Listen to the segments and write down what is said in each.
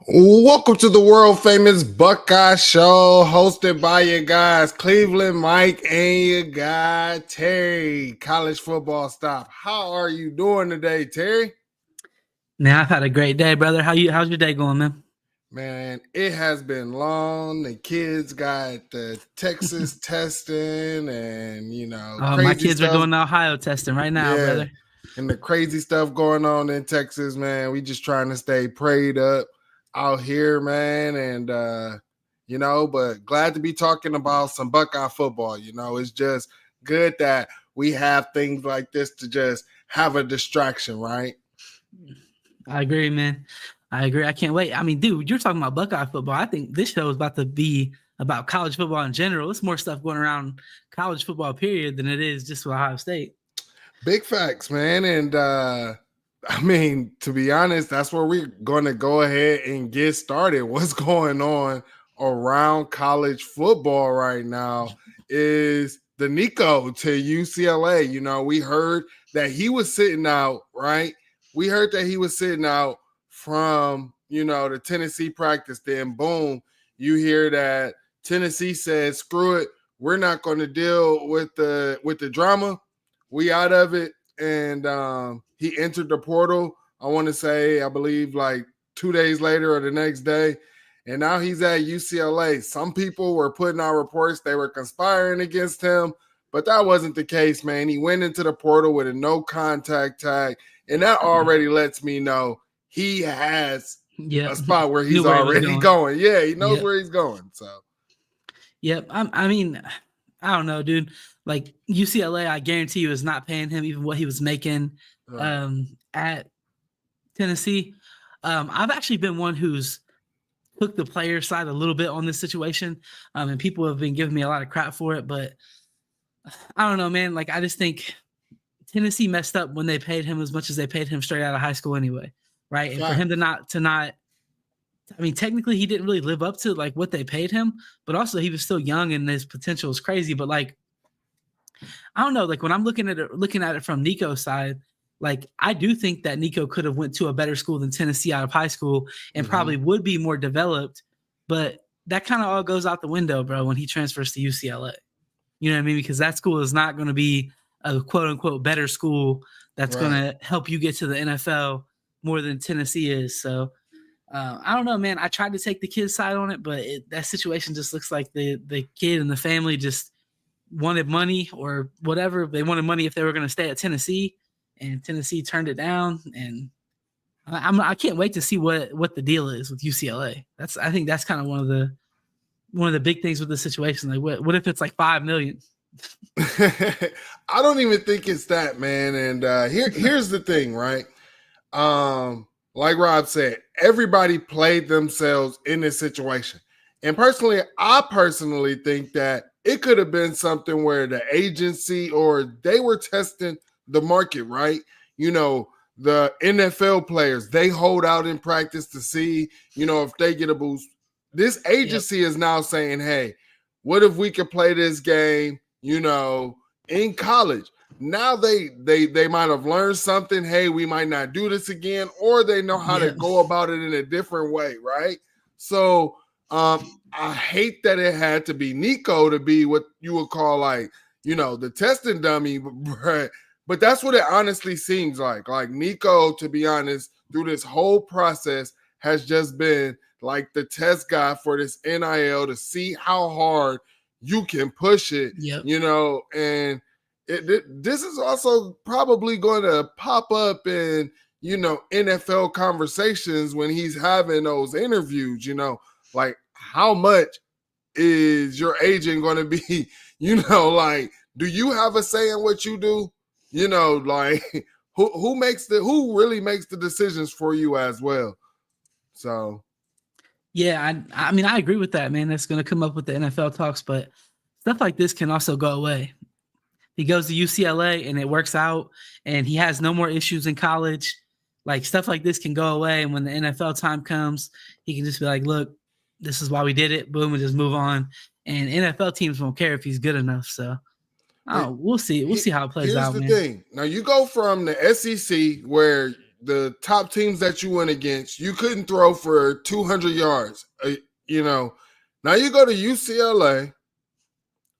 Welcome to the world famous Buckeye show, hosted by your guys Cleveland Mike and your guy Terry. College football stop. How are you doing today, Terry? Man, I've had a great day, brother. How's your day going, man? Man, it has been long. The kids got the Texas testing and My crazy kids are stuff. doing the Ohio testing right now, Yeah, brother. and the crazy stuff going on in Texas, man. We just trying to stay prayed up out here, man. And but glad to be talking about some Buckeye football. It's just good that we have things like this to just have a distraction, right? I agree, man. I agree. I can't wait. I mean, dude, you're talking about Buckeye football. I think this show is about to be about college football in general. It's more stuff going around college football, period, than it is just with Ohio State. Big facts, man. And to be honest, that's where we're going to go ahead and get started. What's going on around college football right now is the Nico to UCLA. We heard that he was sitting out, right? We heard that he was sitting out from, the Tennessee practice. Then boom, you hear that Tennessee said, screw it. We're not going to deal with the drama. We out of it. And he entered the portal, I believe like 2 days later or the next day. And now he's at UCLA. Some people were putting out reports they were conspiring against him, but that wasn't the case, man. He went into the portal with a no contact tag, and that already lets me know he has a spot where he's already going. Yeah, he knows where he's going. So, yep. I don't know, dude. Like UCLA, I guarantee you is not paying him even what he was making at Tennessee. I've actually been one who's took the player side a little bit on this situation, and people have been giving me a lot of crap for it. But I don't know, man. Like I just think Tennessee messed up when they paid him as much as they paid him straight out of high school anyway, right? And for him to not. I mean, technically, he didn't really live up to like what they paid him, but also he was still young and his potential is crazy. But like, I don't know. Like when I'm looking at it from Nico's side, like I do think that Nico could have went to a better school than Tennessee out of high school and probably would be more developed. But that kind of all goes out the window, bro, when he transfers to UCLA. You know what I mean? Because that school is not going to be a quote unquote better school that's going to help you get to the NFL more than Tennessee is. So. I don't know, man. I tried to take the kid's side on it, but that situation just looks like the kid and the family just wanted money or whatever. They wanted money if they were going to stay at Tennessee, and Tennessee turned it down. And I can't wait to see what the deal is with UCLA. I think that's kind of one of the big things with the situation. Like, what if it's like $5 million? I don't even think it's that, man. And here's the thing, right? Like Rob said, everybody played themselves in this situation. And I personally think that it could have been something where the agency or they were testing the market, right? The NFL players, they hold out in practice to see, if they get a boost. This agency is now saying, hey, what if we could play this game, in college? Now they might have learned something. Hey, we might not do this again, or they know how to go about it in a different way, right? So I hate that it had to be Nico to be what you would call like, the testing dummy, but that's what it honestly seems like. Like Nico, to be honest, through this whole process has just been like the test guy for this NIL to see how hard you can push it, and this is also probably going to pop up in, NFL conversations when he's having those interviews, like how much is your agent going to be, like, do you have a say in what you do? Like who really makes the decisions for you as well? So. Yeah, I mean, I agree with that, man. That's going to come up with the NFL talks, but stuff like this can also go away. He goes to UCLA and it works out and he has no more issues in college. Like stuff like this can go away. And when the NFL time comes, he can just be like, look, this is why we did it. Boom, and just move on. And NFL teams won't care if he's good enough. So we'll see. We'll see how it plays out. Here's the thing. Now you go from the SEC where the top teams that you went against, you couldn't throw for 200 yards. Now you go to UCLA,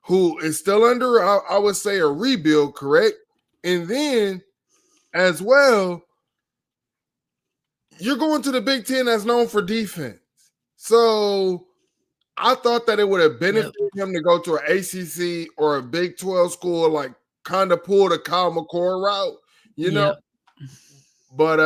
who is still under, I would say, a rebuild, correct? And then, as well, you're going to the Big Ten that's known for defense. So I thought that it would have benefited him to go to an ACC or a Big 12 school, like kind of pull the Kyle McCord route, know? But,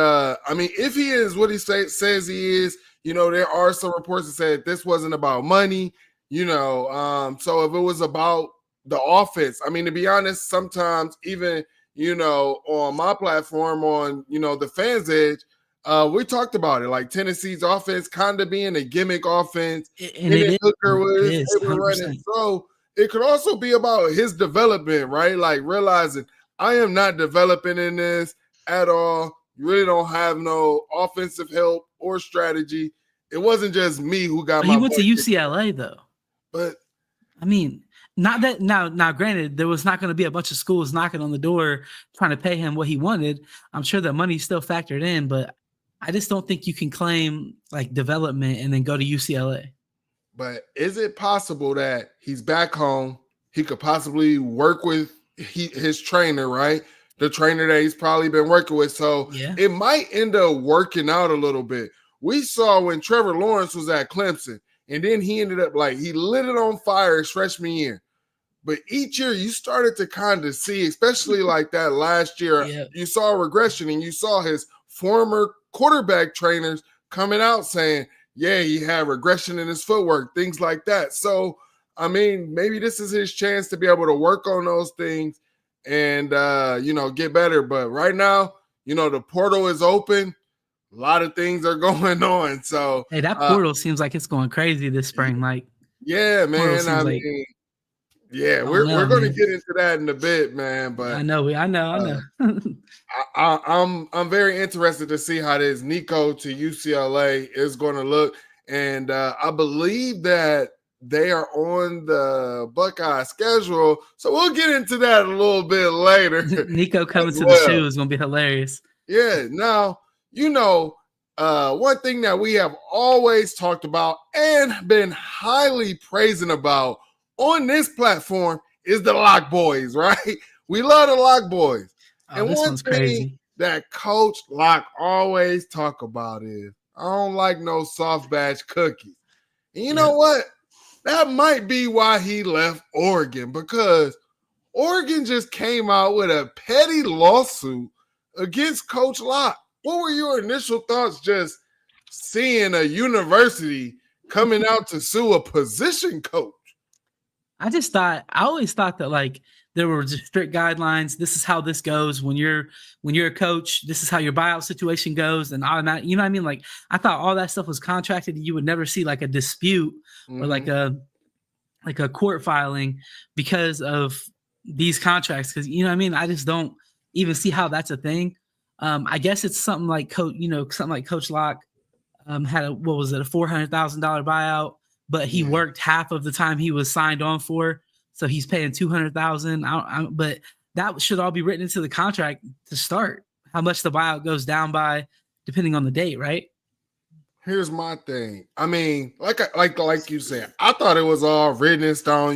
if he is what he says he is, there are some reports that said this wasn't about money, so if it was about the offense, to be honest, sometimes even, on my platform on, the Fans Edge, we talked about it, like Tennessee's offense kind of being a gimmick offense. And Hooker was able to run it. So it could also be about his development, right? Like realizing I am not developing in this at all. You really don't have no offensive help or strategy. It wasn't just me who got my. He went to UCLA though. But not that now. Granted, there was not going to be a bunch of schools knocking on the door trying to pay him what he wanted. I'm sure the money's still factored in, but I just don't think you can claim like development and then go to UCLA. But is it possible that he's back home? He could possibly work with his trainer, right? The trainer that he's probably been working with. So it might end up working out a little bit. We saw when Trevor Lawrence was at Clemson, and then he ended up he lit it on fire his freshman year. But each year you started to kind of see, especially like that last year, you saw a regression, and you saw his former quarterback trainers coming out saying, he had regression in his footwork, things like that. So, maybe this is his chance to be able to work on those things and, get better. But right now, the portal is open. A lot of things are going on. So, hey, that portal seems like it's going crazy this spring. Like, yeah, man. We're going to get into that in a bit, man. But I know. I'm very interested to see how this Nico to UCLA is going to look. And I believe that they are on the Buckeye schedule. So we'll get into that a little bit later. Nico coming to the shoe is going to be hilarious. Yeah. Now, one thing that we have always talked about and been highly praising about on this platform is the Lock Boys, right? We love the Lock Boys. And one thing that Coach Lock always talk about is, I don't like no soft batch cookies. And you know what? That might be why he left Oregon, because Oregon just came out with a petty lawsuit against Coach Lock. What were your initial thoughts just seeing a university coming out to sue a position coach? I always thought that like there were just strict guidelines. This is how this goes when you're a coach. This is how your buyout situation goes, and all that. You know what I mean? Like I thought all that stuff was contracted. And you would never see like a dispute or like a court filing because of these contracts. Because you know what I mean? I just don't even see how that's a thing. I guess it's something like Coach Lock had a $400,000 buyout, but he worked half of the time he was signed on for. So he's paying $200,000. But that should all be written into the contract to start. How much the buyout goes down by, depending on the date, right? Here's my thing. Like you said, I thought it was all written in stone.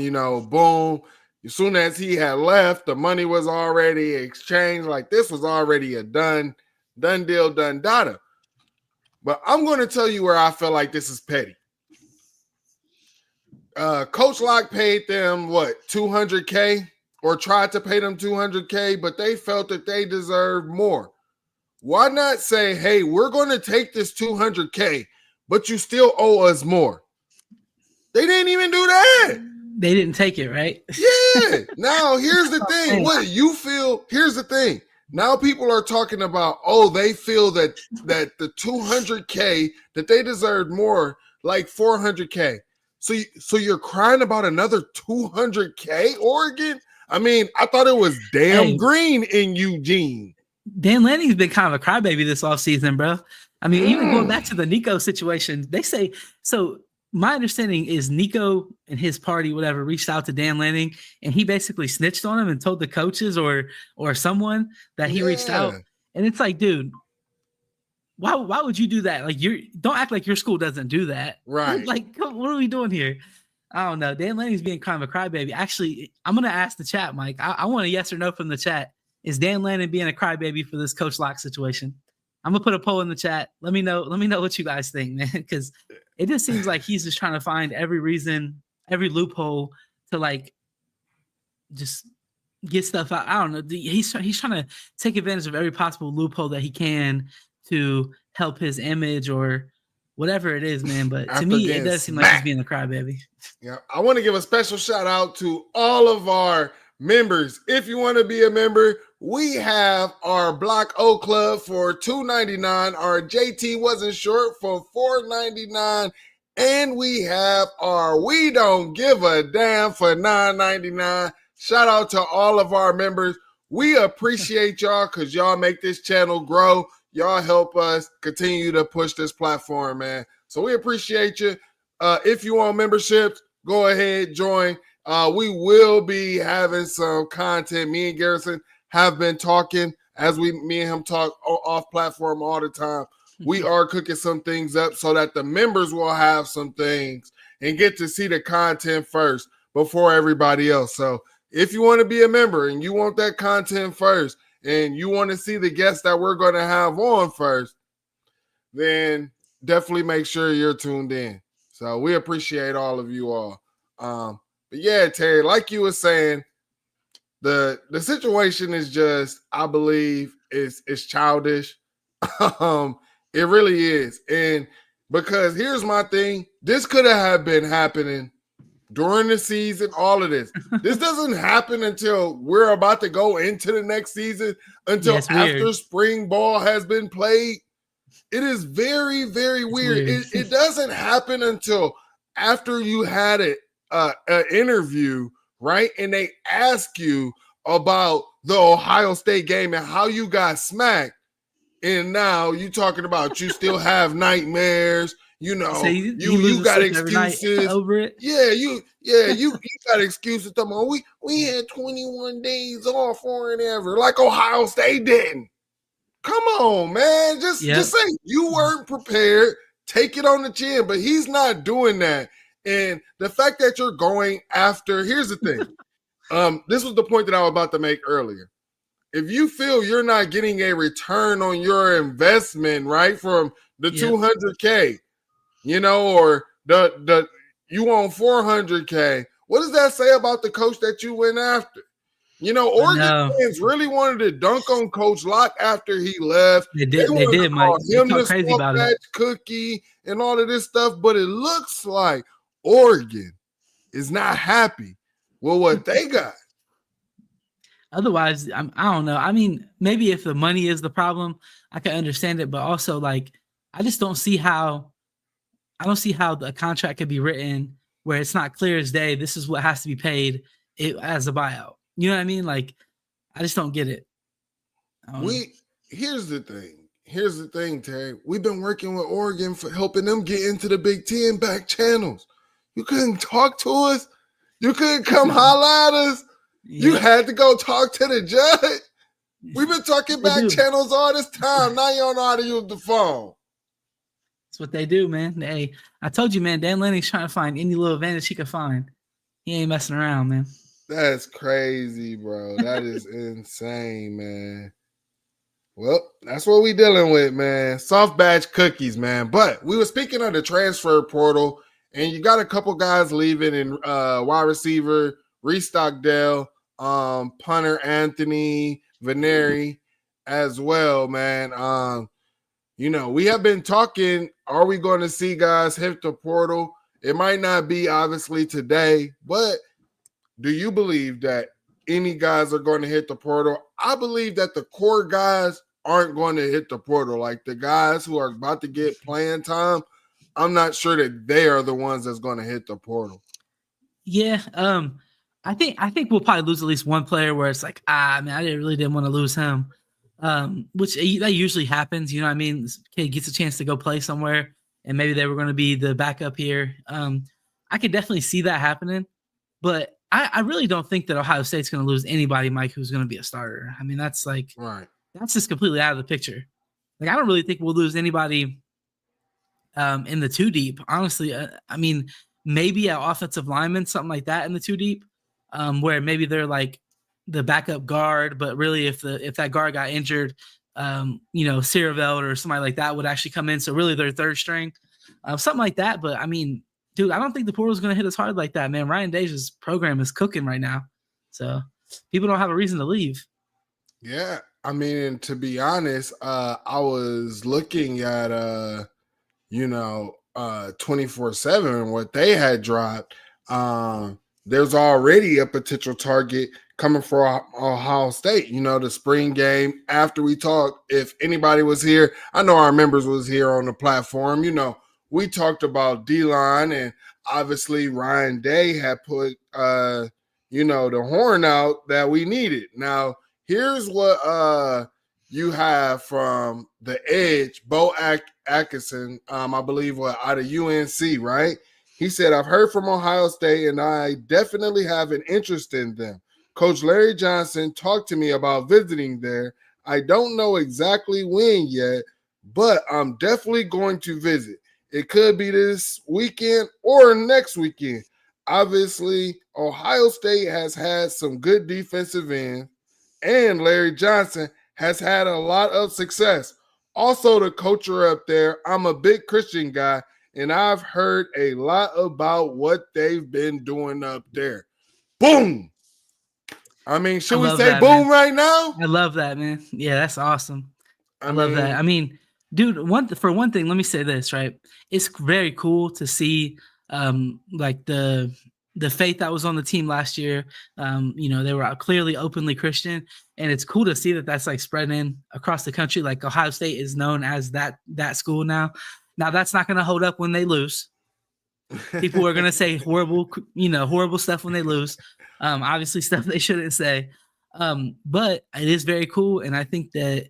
Boom. As soon as he had left, the money was already exchanged. Like this was already a done deal, done data. But I'm going to tell you where I feel like this is petty. Coach Lock paid them $200K or tried to pay them $200K, but they felt that they deserved more. Why not say, hey, we're going to take this $200K, but you still owe us more? They didn't even do that. They didn't take it, right? Yeah. Now, here's the thing. What you feel, here's the thing. Now people are talking about, they feel that the $200K, that they deserved more, like $400K. So you're crying about another $200K, Oregon? I thought it was green in Eugene. Dan Lanning's been kind of a crybaby this offseason, bro. Even going back to the Nico situation, they say so. My understanding is Nico and his party, whatever, reached out to Dan Lanning, and he basically snitched on him and told the coaches or someone that he reached out. And it's like, dude, why would you do that? Like, don't act like your school doesn't do that. Right. Like, what are we doing here? I don't know. Dan Lanning's being kind of a crybaby. Actually, I'm gonna ask the chat, Mike. I want a yes or no from the chat. Is Dan Lanning being a crybaby for this Coach Locke situation? I'm gonna put a poll in the chat. Let me know what you guys think, man. Because it just seems like he's just trying to find every reason, every loophole to like just get stuff out. I don't know. He's trying to take advantage of every possible loophole that he can to help his image or whatever it is, man. But to me, it does seem like he's being a crybaby. Yeah, I want to give a special shout out to all of our members. If you want to be a member, we have our Block O Club for $2.99. Our JT wasn't short for $4.99. And we have our We Don't Give a Damn for $9.99. Shout out to all of our members. We appreciate y'all because y'all make this channel grow. Y'all help us continue to push this platform, man. So we appreciate you. If you want memberships, go ahead, join. We will be having some content. Me and Garrison have been talking as me and him talk off platform all the time. We are cooking some things up so that the members will have some things and get to see the content first before everybody else. So if you want to be a member and you want that content first and you want to see the guests that we're going to have on first, then definitely make sure you're tuned in. So we appreciate all of you all. But yeah, Terry, like you were saying, the situation is just, I believe, is childish. It really is. And because here's my thing, this could have been happening during the season, all of this. This doesn't happen until we're about to go into the next season, until after spring ball has been played. It is very, very weird. It doesn't happen until after you had an interview, right? And they ask you about the Ohio State game and how you got smacked. And now you talking about you still have nightmares. You know, so you got excuses over it. Yeah, you got excuses. We had 21 days off or whatever, like Ohio State didn't. Come on, man. Just say you weren't prepared. Take it on the chin. But he's not doing that. And the fact that you're going after, here's the thing. This was the point that I was about to make earlier. If you feel you're not getting a return on your investment, right, from the $200K, you know, or the you want $400K, what does that say about the coach that you went after? You know, Oregon fans really wanted to dunk on Coach Locke after he left. They did, Mike. They talked crazy about it. Cookie and all of this stuff, but it looks like Oregon is not happy with what they got. Otherwise, I don't know. I mean, maybe if the money is the problem, I can understand it. But also, like, I just don't see how. I don't see how the contract could be written where it's not clear as day. This is what has to be paid as a buyout. You know what I mean? Like, I just don't get it. Here's the thing, Terry. We've been working with Oregon for helping them get into the Big Ten back channels. You couldn't talk to us. You couldn't come holler at us. Yeah. You had to go talk to the judge. We've been talking back channels all this time. Now you don't know how to use the phone. That's what they do, man. Hey, I told you, man, Dan Lanning's trying to find any little advantage he can find. He ain't messing around, man. That's crazy, bro. That is insane, man. Well, that's what we dealing with, man. Soft batch cookies, man. But we were speaking of the transfer portal, and you got a couple guys leaving in wide receiver, Reese Stockdale, punter Anthony Veneri as well, man. You know, we have been talking, are we going to see guys hit the portal? It might not be obviously today, but do you believe that any guys are going to hit the portal? I believe that the core guys aren't going to hit the portal. Like the guys who are about to get playing time, I'm not sure that they are the ones that's going to hit the portal. Yeah, I think we'll probably lose at least one player where it's like, man, I really didn't want to lose him. Which that usually happens, you know what I mean? This kid gets a chance to go play somewhere, and maybe they were going to be the backup here. I could definitely see that happening, but I really don't think that Ohio State's going to lose anybody, Mike, who's going to be a starter. I mean, that's like, right. That's just completely out of the picture. Like, I don't really think we'll lose anybody in the two deep. Honestly, I mean, maybe an offensive lineman, something like that in the two deep, where maybe they're like the backup guard, but really if that guard got injured, Sierraveld or somebody like that would actually come in. So really their third string, something like that. But I mean, dude, I don't think the portal is going to hit us hard like that, man. Ryan Day's program is cooking right now. So people don't have a reason to leave. Yeah. I mean, to be honest, I was looking at 24/7 what they had dropped. There's already a potential target coming for Ohio State. The spring game after we talked. If anybody was here, I know our members was here on the platform. We talked about D-line, and obviously Ryan Day had put the horn out that we needed. Now, here's what you have from the edge, Bo Atkinson, I believe, out of UNC, right? He said, I've heard from Ohio State, and I definitely have an interest in them. Coach Larry Johnson talked to me about visiting there. I don't know exactly when yet, but I'm definitely going to visit. It could be this weekend or next weekend. Obviously, Ohio State has had some good defensive ends, and Larry Johnson has had a lot of success. Also, the culture up there, I'm a big Christian guy, and I've heard a lot about what they've been doing up there. Boom! I mean, should we say that, boom man. right now? I love that, man. Yeah, that's awesome. I love that. I mean, dude, for one thing, let me say this, right? It's very cool to see like the faith that was on the team last year. They were clearly openly Christian, and it's cool to see that that's like spreading across the country. Like Ohio State is known as that school now. Now that's not going to hold up when they lose. People are going to say horrible stuff when they lose. Obviously stuff they shouldn't say. But it is very cool, and I think that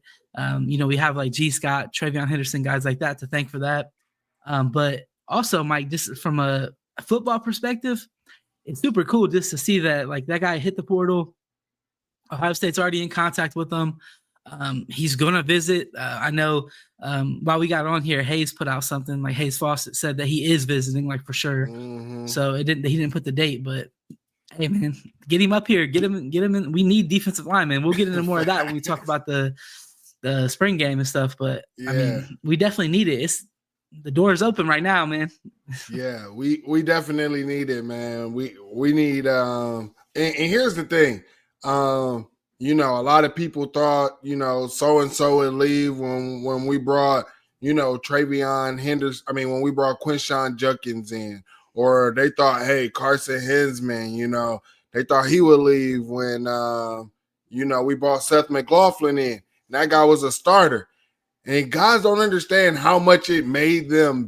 we have like G. Scott, Travion Henderson, guys like that to thank for that. But also, Mike, just from a football perspective, it's super cool just to see that like that guy hit the portal. Ohio State's already in contact with him. He's gonna visit. I know while we got on here, Hayes put out something like Hayes Fawcett said that he is visiting, like for sure. Mm-hmm. So he didn't put the date, but hey man, get him up here, get him in. We need defensive linemen. We'll get into more of that when we talk about the spring game and stuff. But yeah. I mean, we definitely need it. The door is open right now, man. Yeah, we definitely need it, man. We need and here's the thing. A lot of people thought, so and so would leave when we brought, Travion Henderson. I mean, when we brought Quinshawn Judkins in, or they thought, hey, Carson Hinsman, they thought he would leave when we brought Seth McLaughlin in. That guy was a starter. And guys don't understand how much it made them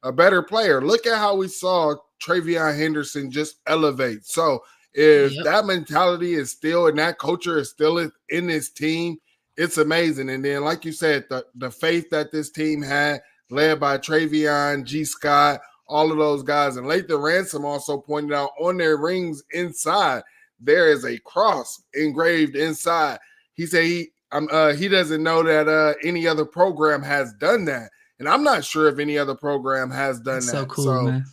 a better player. Look at how we saw Travion Henderson just elevate. So if that mentality is still and that culture is still in this team, it's amazing. And then, like you said, the faith that this team had, led by Travion, G. Scott, all of those guys. And Lathan Ransom also pointed out on their rings inside, there is a cross engraved inside. He said he doesn't know that any other program has done that. And I'm not sure if any other program has done that. So cool, man.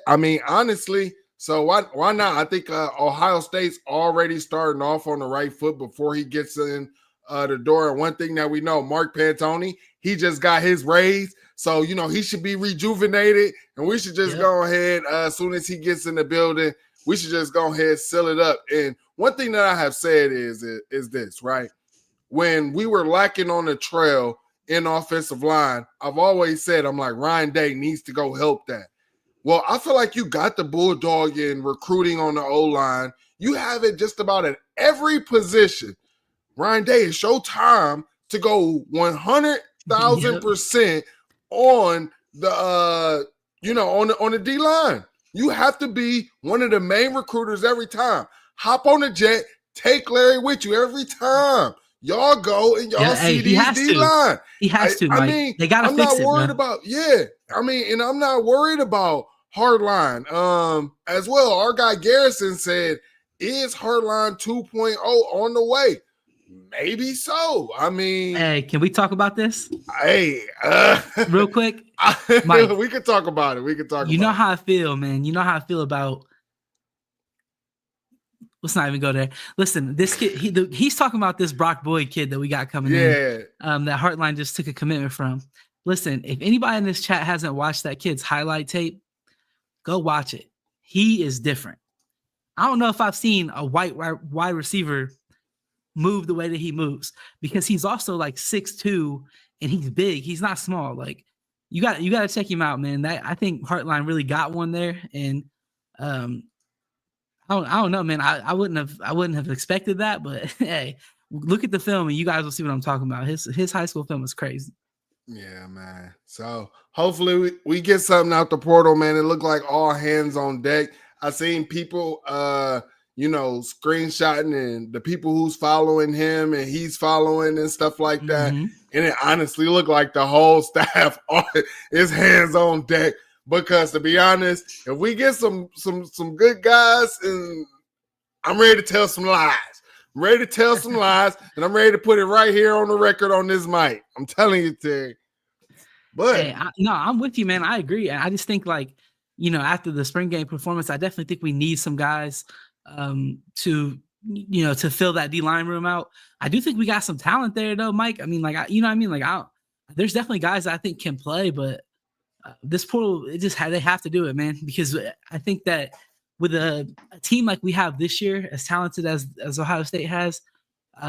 I mean, honestly, so why not? I think Ohio State's already starting off on the right foot before he gets in the door. And one thing that we know, Mark Pantoni, he just got his raise. So, he should be rejuvenated. And we should just go ahead, as soon as he gets in the building, we should just go ahead and seal it up. And one thing that I have said is this, right? When we were lacking on the trail in offensive line, I've always said, I'm like, Ryan Day needs to go help that. Well, I feel like you got the bulldog in recruiting on the O-line. You have it just about at every position. Ryan Day, it's your time to go 100,000% on the on the D-line. You have to be one of the main recruiters every time. Hop on the jet, take Larry with you every time. Y'all go and y'all see these D-line. He has to, Mike. I mean, they gotta I'm fix not worried about, and I'm not worried about hardline. As well, our guy Garrison said, is hardline 2.0 on the way? Maybe so. I mean, Hey, can we talk about this? Hey, real quick? Mike, we could talk about it. We could talk about it. You know how I feel, man. You know how I feel about. Let's not even go there. Listen, this kid, he's talking about this Brock Boyd kid that we got coming in. That Heartline just took a commitment from. Listen, if anybody in this chat hasn't watched that kid's highlight tape, go watch it. He is different. I don't know if I've seen a wide receiver move the way that he moves, because he's also like 6'2" and he's big. He's not small. Like you got to check him out, man. I think Heartline really got one there, and I don't know, man. I wouldn't have expected that, but hey, look at the film and you guys will see what I'm talking about. His high school film is crazy. Yeah, man. So hopefully we get something out the portal, man. It looked like all hands on deck. I seen people screenshotting and the people who's following him and he's following and stuff like that. And it honestly looked like the whole staff is hands on deck. Because to be honest, if we get some good guys, and I'm ready to tell some lies. I'm ready to tell some lies, and I'm ready to put it right here on the record on this mic. I'm telling you, Terry. But hey, I'm with you, man. I agree. And I just think, like, after the spring game performance, I definitely think we need some guys to fill that D-line room out. I do think we got some talent there, though, Mike. I mean, like, there's definitely guys that I think can play, but this portal, they have to do it, man, because I think that with a team like we have this year, as talented as Ohio State has,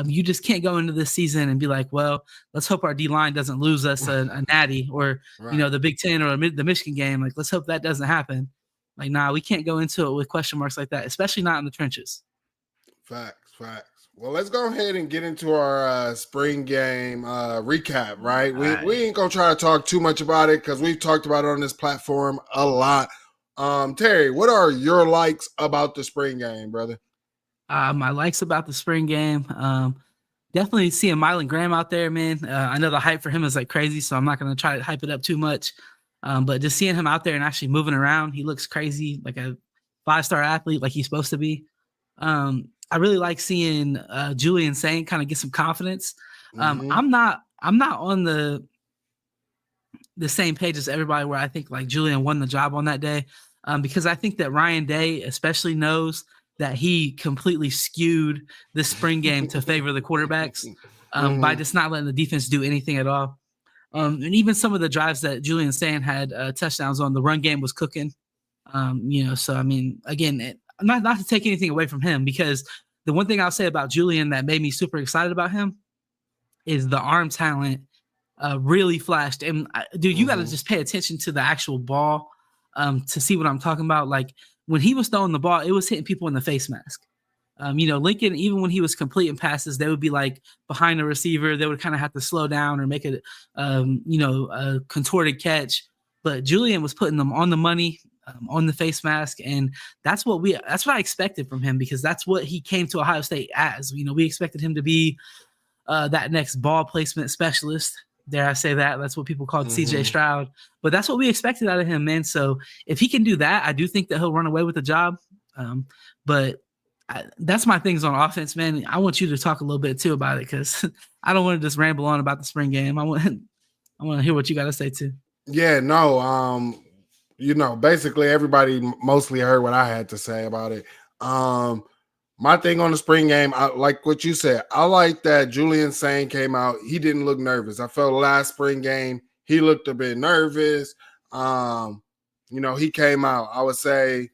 you just can't go into this season and be like, well, let's hope our D-line doesn't lose us a natty or, the Big Ten or the Michigan game. Like, let's hope that doesn't happen. Like, nah, we can't go into it with question marks like that, especially not in the trenches. Facts. Well, let's go ahead and get into our spring game recap, right? We ain't going to try to talk too much about it because we've talked about it on this platform a lot. Terry, what are your likes about the spring game, brother? My likes about the spring game, definitely seeing Mylan Graham out there, man. I know the hype for him is like crazy, so I'm not going to try to hype it up too much. But just seeing him out there and actually moving around, he looks crazy, like a 5-star athlete, like he's supposed to be. I really like seeing Julian Saint kind of get some confidence. I'm not on the same page as everybody where I think like Julian won the job on that day, because I think that Ryan Day especially knows that he completely skewed the spring game to favor the quarterbacks by just not letting the defense do anything at all. And even some of the drives that Julian Saint had touchdowns on, the run game was cooking. So I mean, again, not to take anything away from him, because the one thing I'll say about Julian that made me super excited about him is the arm talent really flashed. And dude, you got to just pay attention to the actual ball to see what I'm talking about. Like when he was throwing the ball, it was hitting people in the face mask. Lincoln, even when he was completing passes, they would be like behind the receiver. They would kind of have to slow down or make a contorted catch. But Julian was putting them on the money, on the face mask, and that's what I expected from him, because that's what he came to Ohio State as. We expected him to be that next ball placement specialist. Dare I say that? That's what people called CJ Stroud. But that's what we expected out of him, man. So if he can do that, I do think that he'll run away with the job. That's my things on offense, man. I want you to talk a little bit too about it, because I don't want to just ramble on about the spring game. I want to hear what you got to say too. Yeah, no. Basically everybody mostly heard what I had to say about it. My thing on the spring game, I like what you said. I like that Julian Saint came out. He didn't look nervous. I felt last spring game, he looked a bit nervous. He came out. I would say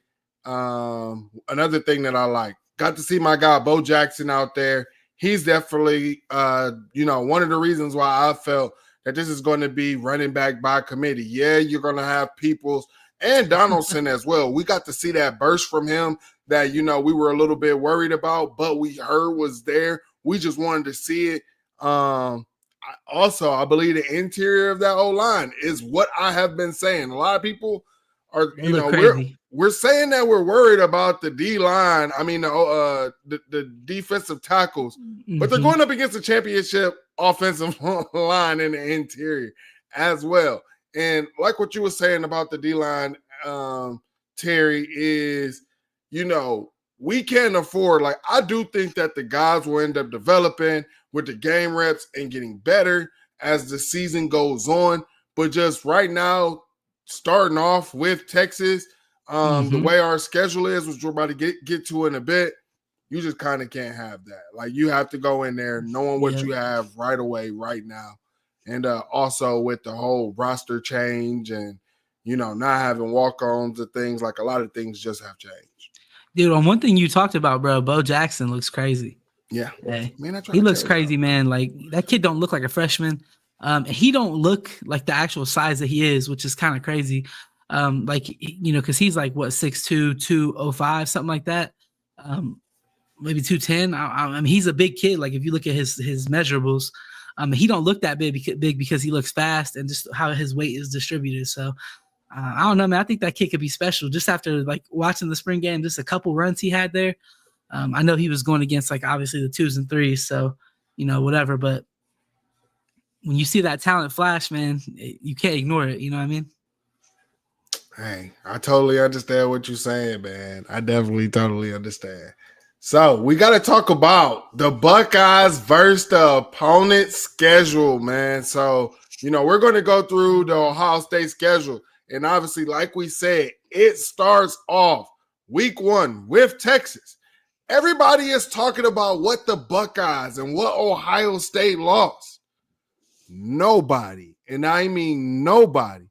another thing that I like, got to see my guy Bo Jackson out there. He's definitely one of the reasons why I felt that this is going to be running back by committee. Yeah, you're going to have Peoples and Donaldson as well. We got to see that burst from him that, we were a little bit worried about, but we heard was there. We just wanted to see it. I believe the interior of that O-line is what I have been saying. A lot of people are, we're saying that we're worried about the D-line. I mean, the defensive tackles, but they're going up against the championship offensive line in the interior as well. And like what you were saying about the D-line, Terry, is, we can't afford, like, I do think that the guys will end up developing with the game reps and getting better as the season goes on. But just right now, starting off with Texas, the way our schedule is, which we're about to get to in a bit, you just kind of can't have that. Like, you have to go in there knowing what you have right away, right now. And also with the whole roster change and, not having walk-ons and things, like a lot of things just have changed. Dude, on one thing you talked about, bro, Bo Jackson looks crazy. Yeah. Hey, he looks crazy, man. Like, that kid don't look like a freshman. He don't look like the actual size that he is, which is kind of crazy. Because he's like, what, 6'2", 205, something like that. Maybe 210. I mean, he's a big kid. Like, if you look at his measurables, he don't look that big because he looks fast and just how his weight is distributed. So, I don't know, man. I think that kid could be special. Just after, like, watching the spring game, just a couple runs he had there. I know he was going against, like, obviously the 2s and 3s, so, whatever. But when you see that talent flash, man, you can't ignore it. You know what I mean? Hey, I totally understand what you're saying, man. I definitely totally understand. So we got to talk about the Buckeyes versus the opponent's schedule, man. So, we're going to go through the Ohio State schedule. And obviously, like we said, it starts off week 1 with Texas. Everybody is talking about what the Buckeyes and what Ohio State lost. Nobody, and I mean nobody,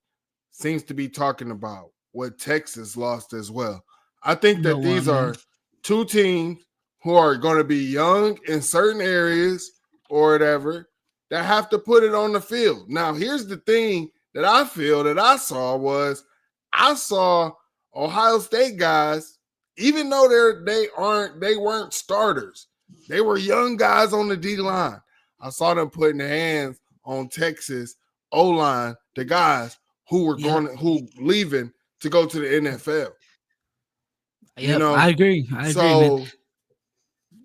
seems to be talking about what Texas lost as well. I think that these are two teams who are going to be young in certain areas or whatever that have to put it on the field. Now, here's the thing that I feel that I saw Ohio State guys, even though they weren't starters, they were young guys on the D line. I saw them putting their hands on Texas O-line, the guys who were who leaving to go to the NFL. Yeah, I agree. So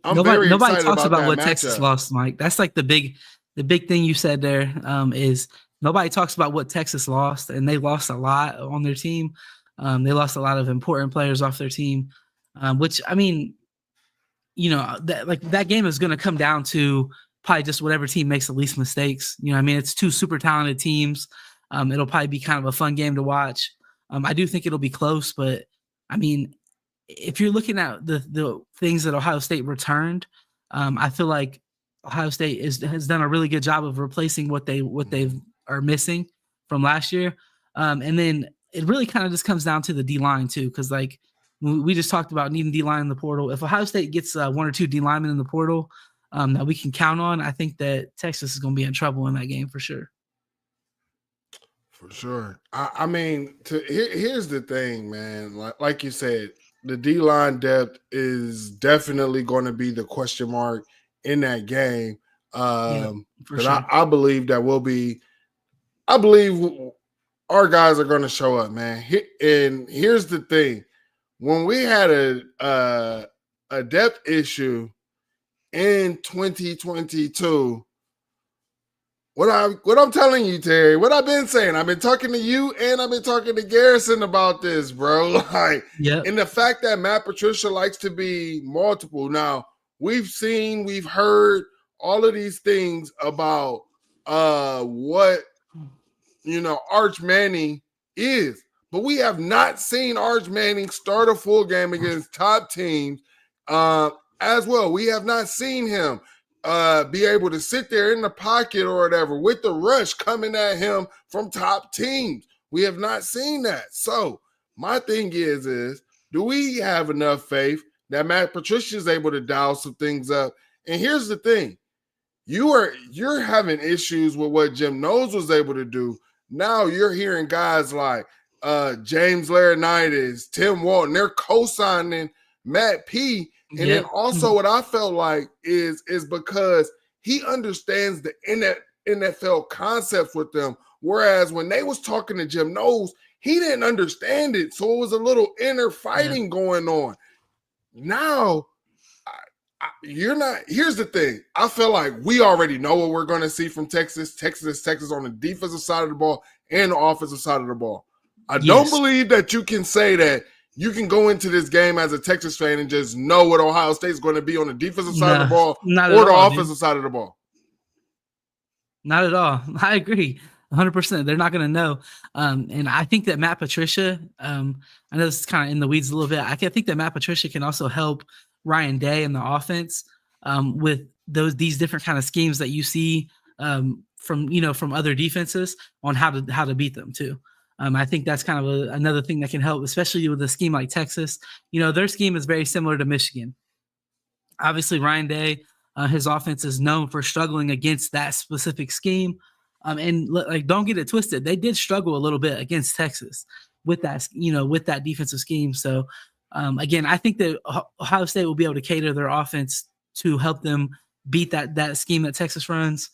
man. nobody talks about what Texas lost, Mike. That's like the big thing you said there. Is nobody talks about what Texas lost, and they lost a lot on their team. They lost a lot of important players off their team, which, I mean, that game is going to come down to probably just whatever team makes the least mistakes. I mean, it's two super talented teams. It'll probably be kind of a fun game to watch. I do think it'll be close, but I mean, if you're looking at the things that Ohio State returned, I feel like Ohio State has done a really good job of replacing what they are missing from last year. And then it really kind of just comes down to the D-line too, because like we just talked about needing D-line in the portal. If Ohio State gets 1 or 2 D-linemen in the portal that we can count on, I think that Texas is going to be in trouble in that game for sure. For sure. I mean, here's the thing, man. Like you said, the D-line depth is definitely going to be the question mark in that game. But sure. I believe I believe our guys are going to show up, man. And here's the thing. When we had a depth issue in 2022, what I'm telling you, Terry, what I've been saying, I've been talking to you and I've been talking to Garrison about this, bro. Like, and the fact that Matt Patricia likes to be multiple. Now, we've heard all of these things about what Arch Manning is, but we have not seen Arch Manning start a full game against top teams as well. We have not seen him be able to sit there in the pocket or whatever with the rush coming at him from top teams. We have not seen that. So my thing is do we have enough faith that Matt Patricia is able to dial some things up? And here's the thing. You're having issues with what Jim Knowles was able to do. Now you're hearing guys like James Laurinaitis, Tim Walton, they're co-signing Matt P. And then also what I felt like is because he understands the NFL concepts with them. Whereas when they was talking to Jim Knowles, he didn't understand it. So it was a little inner fighting going on. Now, here's the thing. I feel like we already know what we're going to see from Texas. Texas on the defensive side of the ball and the offensive side of the ball. I don't believe that you can say that you can go into this game as a Texas fan and just know what Ohio State is going to be on the defensive side of the ball or the offensive side of the ball. Not at all. I agree 100%. They're not going to know. And I think that Matt Patricia, I know this is kind of in the weeds a little bit. I think that Matt Patricia can also help Ryan Day in the offense with these different kind of schemes that you see from other defenses on how to beat them too. I think that's kind of another thing that can help, especially with a scheme like Texas. Their scheme is very similar to Michigan. Obviously, Ryan Day, his offense is known for struggling against that specific scheme. And don't get it twisted. They did struggle a little bit against Texas with that, with that defensive scheme. So again, I think that Ohio State will be able to cater their offense to help them beat that scheme that Texas runs,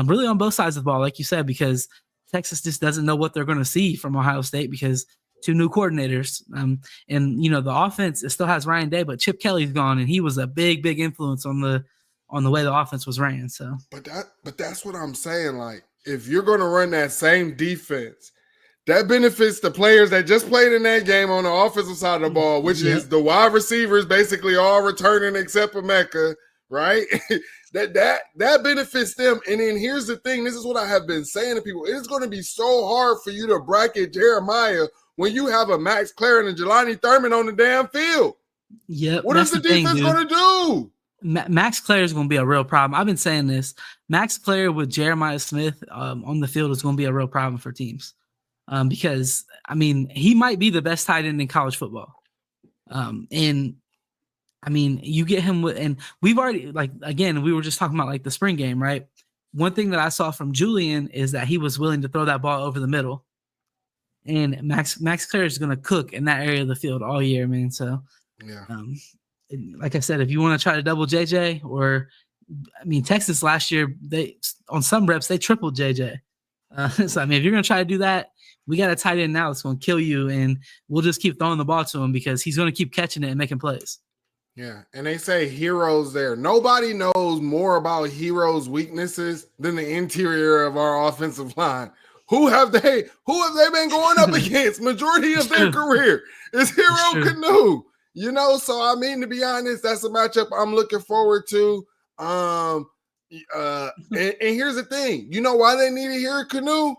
really on both sides of the ball, like you said, because Texas just doesn't know what they're going to see from Ohio State because 2 new coordinators. And the offense, it still has Ryan Day, but Chip Kelly's gone, and he was a big influence on the way the offense was ran. So, but that's what I'm saying. Like, if you're going to run that same defense, that benefits the players that just played in that game on the offensive side of the ball, which is the wide receivers basically all returning except for Mecca, right? that benefits them. And then here's the thing. This is what I have been saying to people. It's going to be so hard for you to bracket Jeremiah when you have a Max Claren and Jelani Thurman on the damn field. Yep. What is the defense going to do? Max Clare is going to be a real problem. I've been saying this. Max Clare with Jeremiah Smith on the field is going to be a real problem for teams because, he might be the best tight end in college football. You get him with, and we've already, we were just talking about the spring game, right? One thing that I saw from Julian is that he was willing to throw that ball over the middle. And Max Clare is going to cook in that area of the field all year, man. So, yeah. Like I said, if you want to try to double JJ, or Texas last year, on some reps they tripled JJ. So if you're going to try to do that, we got a tight end now that's going to kill you, and we'll just keep throwing the ball to him because he's going to keep catching it and making plays. Yeah, and they say Hero's there. Nobody knows more about Hero's weaknesses than the interior of our offensive line. Who have they been going up against majority of their career? It's Hero Canoe. So to be honest, that's a matchup I'm looking forward to. And here's the thing. You know why they needed Hero Canoe?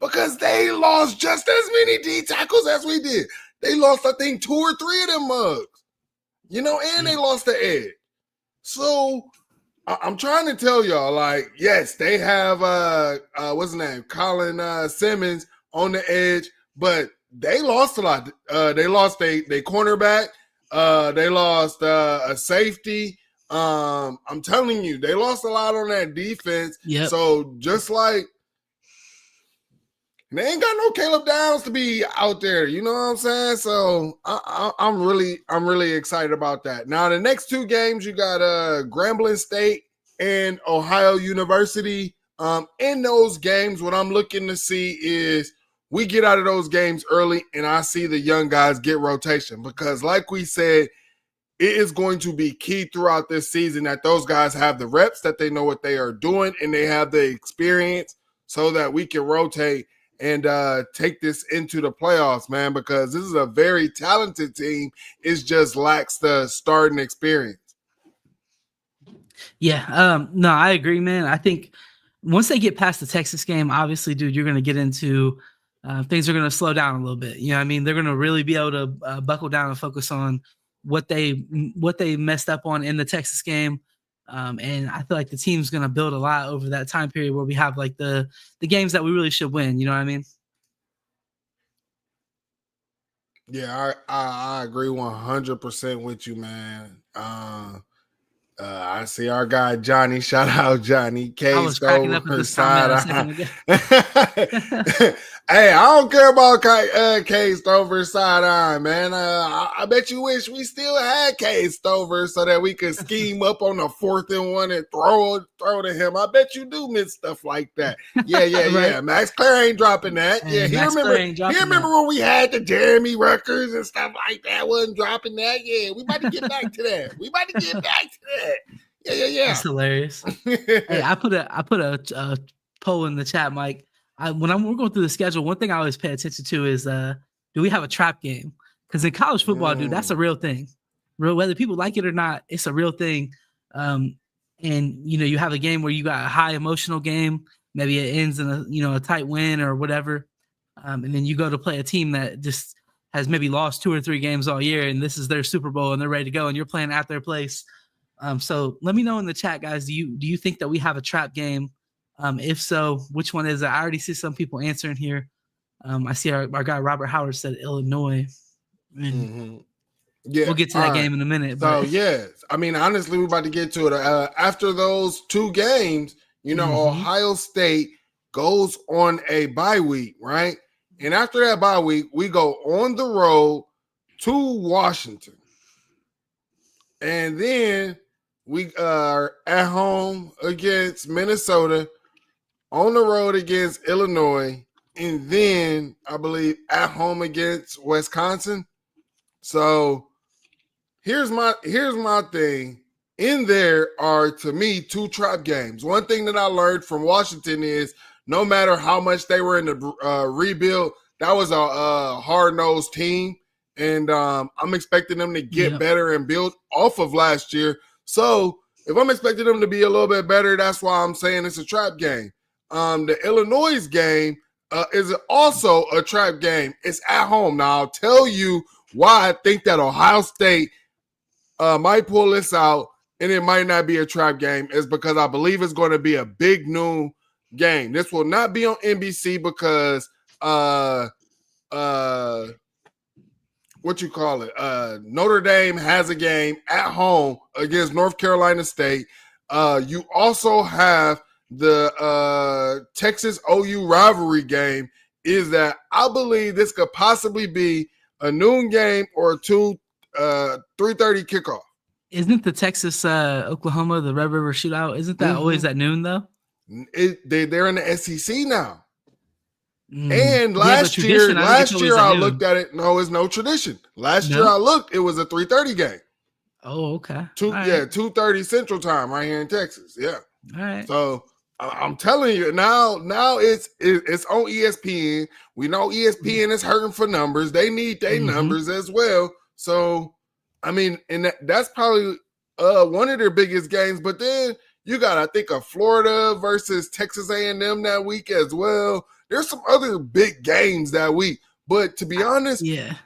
Because they lost just as many D tackles as we did. They lost, I think, 2 or 3 of them mugs. And they lost the edge. So I'm trying to tell y'all, yes, they have what's his name? Colin Simmons on the edge, but they lost a lot. They lost they cornerback. They lost a safety. I'm telling you, they lost a lot on that defense. Yep. So just they ain't got no Caleb Downs to be out there. You know what I'm saying? So I'm really excited about that. Now the next 2 games, you got Grambling State and Ohio University. In those games, what I'm looking to see is we get out of those games early, and I see the young guys get rotation because, like we said, it is going to be key throughout this season that those guys have the reps, that they know what they are doing, and they have the experience so that we can rotate and take this into the playoffs, man, because this is a very talented team. It just lacks the starting experience. Yeah, no, I agree, man. I think once they get past the Texas game, obviously, dude, you're going to get into things are going to slow down a little bit. They're going to really be able to buckle down and focus on what they messed up on in the Texas game. And I feel like the team's going to build a lot over that time period where we have the games that we really should win. You know what I mean? Yeah, I agree 100% with you, man. I see our guy Johnny. Shout out Johnny. Case over side eye. Hey, I don't care about Case over side man. I bet you wish we still had Case Stover so that we could scheme up on the 4th and 1 and throw to him. I bet you do miss stuff like that. Yeah, right. Yeah. Max Clare ain't dropping that. Yeah, he remember when we had the Jeremy Ruckers and stuff like that. Wasn't dropping that. Yeah, we about to get back to that. Yeah. That's hilarious. Hey, I put a poll in the chat, Mike. When we're going through the schedule, one thing I always pay attention to is do we have a trap game? Because in college football, dude, that's a real thing. Whether people like it or not, it's a real thing. And you have a game where you got a high emotional game. Maybe it ends in a tight win or whatever. And then you go to play a team that just has maybe lost 2 or 3 games all year, and this is their Super Bowl, and they're ready to go, and you're playing at their place. So let me know in the chat, guys. Do you think that we have a trap game? If so, which one is it? I already see some people answering here. I see our guy Robert Howard said Illinois. Yeah, we'll get to that game in a minute. So yeah, I mean, honestly, we're about to get to it. After those 2 games, Ohio State goes on a bye week, right? And after that bye week, we go on the road to Washington, and then we are at home against Minnesota, on the road against Illinois, and then I believe at home against Wisconsin. So here's my thing. In there are, to me, 2 trap games. One thing that I learned from Washington is no matter how much they were in the rebuild, that was a hard-nosed team, and I'm expecting them to get better and build off of last year. So if I'm expecting them to be a little bit better, that's why I'm saying it's a trap game. The Illinois game is also a trap game. It's at home. Now, I'll tell you why I think that Ohio State might pull this out, and it might not be a trap game, is because I believe it's going to be a big noon game. This will not be on NBC because Notre Dame has a game at home against North Carolina State. You also have the Texas OU rivalry game. Is that I believe this could possibly be a noon game or a 3:30 kickoff. Isn't the Texas Oklahoma, the Red River Shootout, isn't that always at noon though? They're in the SEC now. And last year I looked at it. No, it's no tradition. Last year I looked, it was a 3:30 game. Oh, okay. 2:30 Central Time right here in Texas. Yeah. All right. So I'm telling you now it's on ESPN. We know ESPN is hurting for numbers. They need their numbers as well. So I mean, and that's probably one of their biggest games. But then you got, I think, a Florida versus Texas A&M that week as well. There's some other big games that week. But to be honest,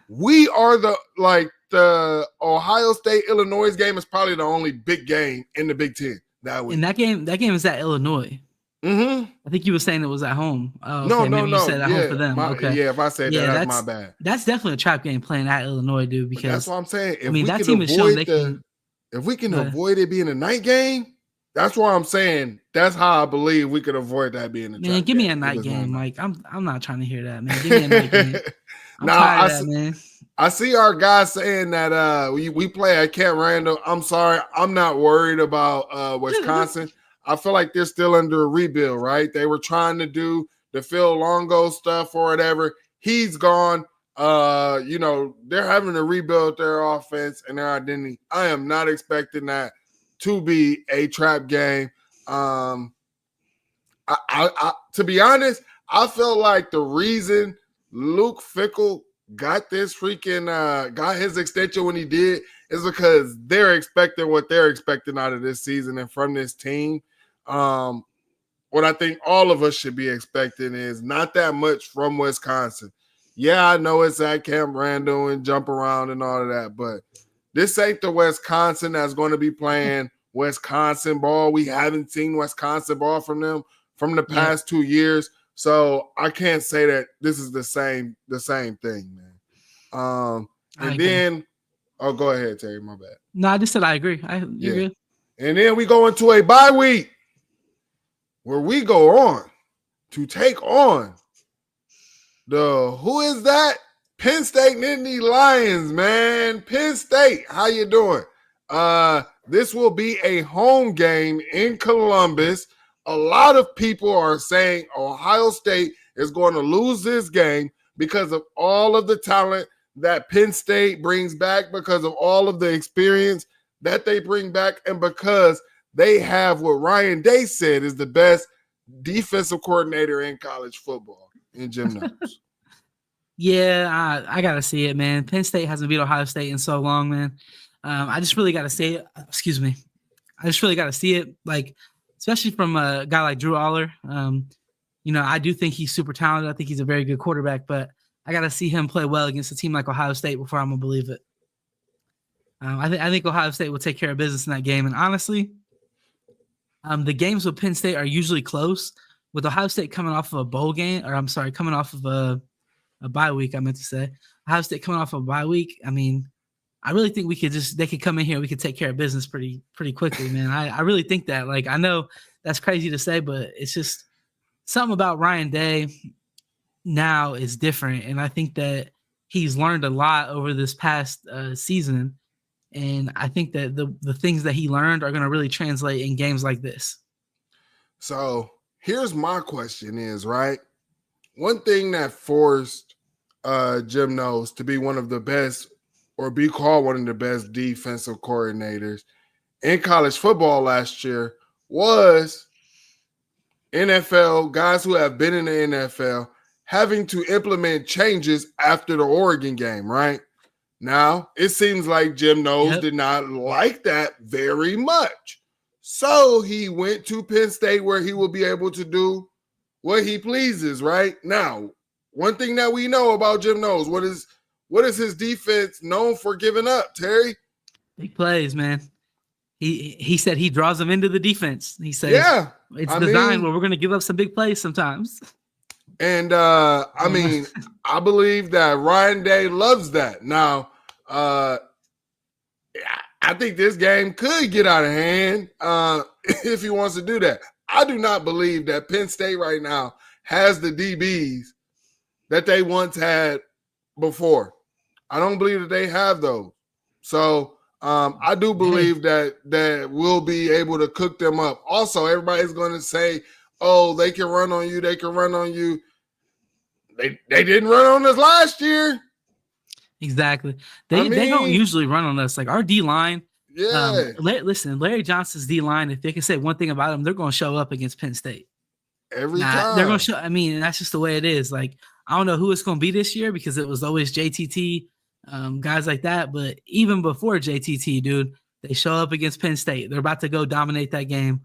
we are the Ohio State Illinois game is probably the only big game in the Big Ten that week. And that game is at Illinois. I think you were saying it was at home. No. You said at home for them. Yeah, if I said that, that's my bad. That's definitely a trap game playing at Illinois, dude. Because that's what I'm saying. that team has shown they can. If we can avoid it being a night game, that's why I'm saying that's how I believe we could avoid that being a trap game. Man, give me a night game, Mike. I'm not trying to hear that, man. Give me a night game. Man. I see our guys saying that we play at Camp Randall. I'm sorry, I'm not worried about Wisconsin. I feel like they're still under a rebuild, right? They were trying to do the Phil Longo stuff or whatever. He's gone. They're having to rebuild their offense and their identity. I am not expecting that to be a trap game. I to be honest, I feel like the reason Luke Fickell got his extension when he did is because they're expecting what they're expecting out of this season and from this team. What I think all of us should be expecting is not that much from Wisconsin. Yeah, I know it's at Camp Randall and jump around and all of that, but this ain't the Wisconsin that's going to be playing Wisconsin ball. We haven't seen Wisconsin ball from them from the past 2 years. So I can't say that this is the same thing, man. Go ahead, Terry. My bad. No, I just said I agree. You're good. And then we go into a bye week where we go on to take on who is that? Penn State Nittany Lions, man. Penn State, how you doing? This will be a home game in Columbus. A lot of people are saying Ohio State is going to lose this game because of all of the talent that Penn State brings back, because of all of the experience that they bring back, and because they have what Ryan Day said is the best defensive coordinator in college football in Jim Knowles. Yeah, I gotta see it, man. Penn State hasn't beat Ohio State in so long, man. I just really gotta see it. Excuse me. I just really gotta see it, like especially from a guy like Drew Aller. I do think he's super talented. I think he's a very good quarterback, but I gotta see him play well against a team like Ohio State before I'm gonna believe it. I think Ohio State will take care of business in that game, and honestly, the games with Penn State are usually close. With Ohio State coming off of a bowl game, or I'm sorry, coming off of a bye week, I meant to say. Ohio State coming off of a bye week. I mean, I really think they could come in here, we could take care of business pretty quickly, man. I really think that. Like, I know that's crazy to say, but it's just something about Ryan Day now is different, and I think that he's learned a lot over this past season, and I think that the things that he learned are going to really translate in games like this. So here's my question is, right? One thing that forced Jim Knowles to be one of the best, or be called one of the best defensive coordinators in college football last year, was NFL, guys who have been in the NFL, having to implement changes after the Oregon game, right? Now, it seems like Jim Knowles did not like that very much. So he went to Penn State, where he will be able to do what he pleases, right? Now, one thing that we know about Jim Knowles, what is his defense known for giving up, Terry? Big plays, man. He said he draws them into the defense. He says, it's designed where we're going to give up some big plays sometimes. And I mean, I believe that Ryan Day loves that. Now, I think this game could get out of hand if he wants to do that. I do not believe that Penn State right now has the DBs that they once had before. I don't believe that they have those. So I do believe that we'll be able to cook them up. Also, everybody's going to say, oh, they can run on you. They can run on you. They didn't run on us last year. Exactly. They don't usually run on us. Like our D-line. Yeah. Listen, Larry Johnson's D-line, if they can say one thing about him, they're going to show up against Penn State. Every time. They're going to show. I mean, that's just the way it is. Like, I don't know who it's going to be this year because it was always JTT, guys like that. But even before JTT, dude, they show up against Penn State. They're about to go dominate that game.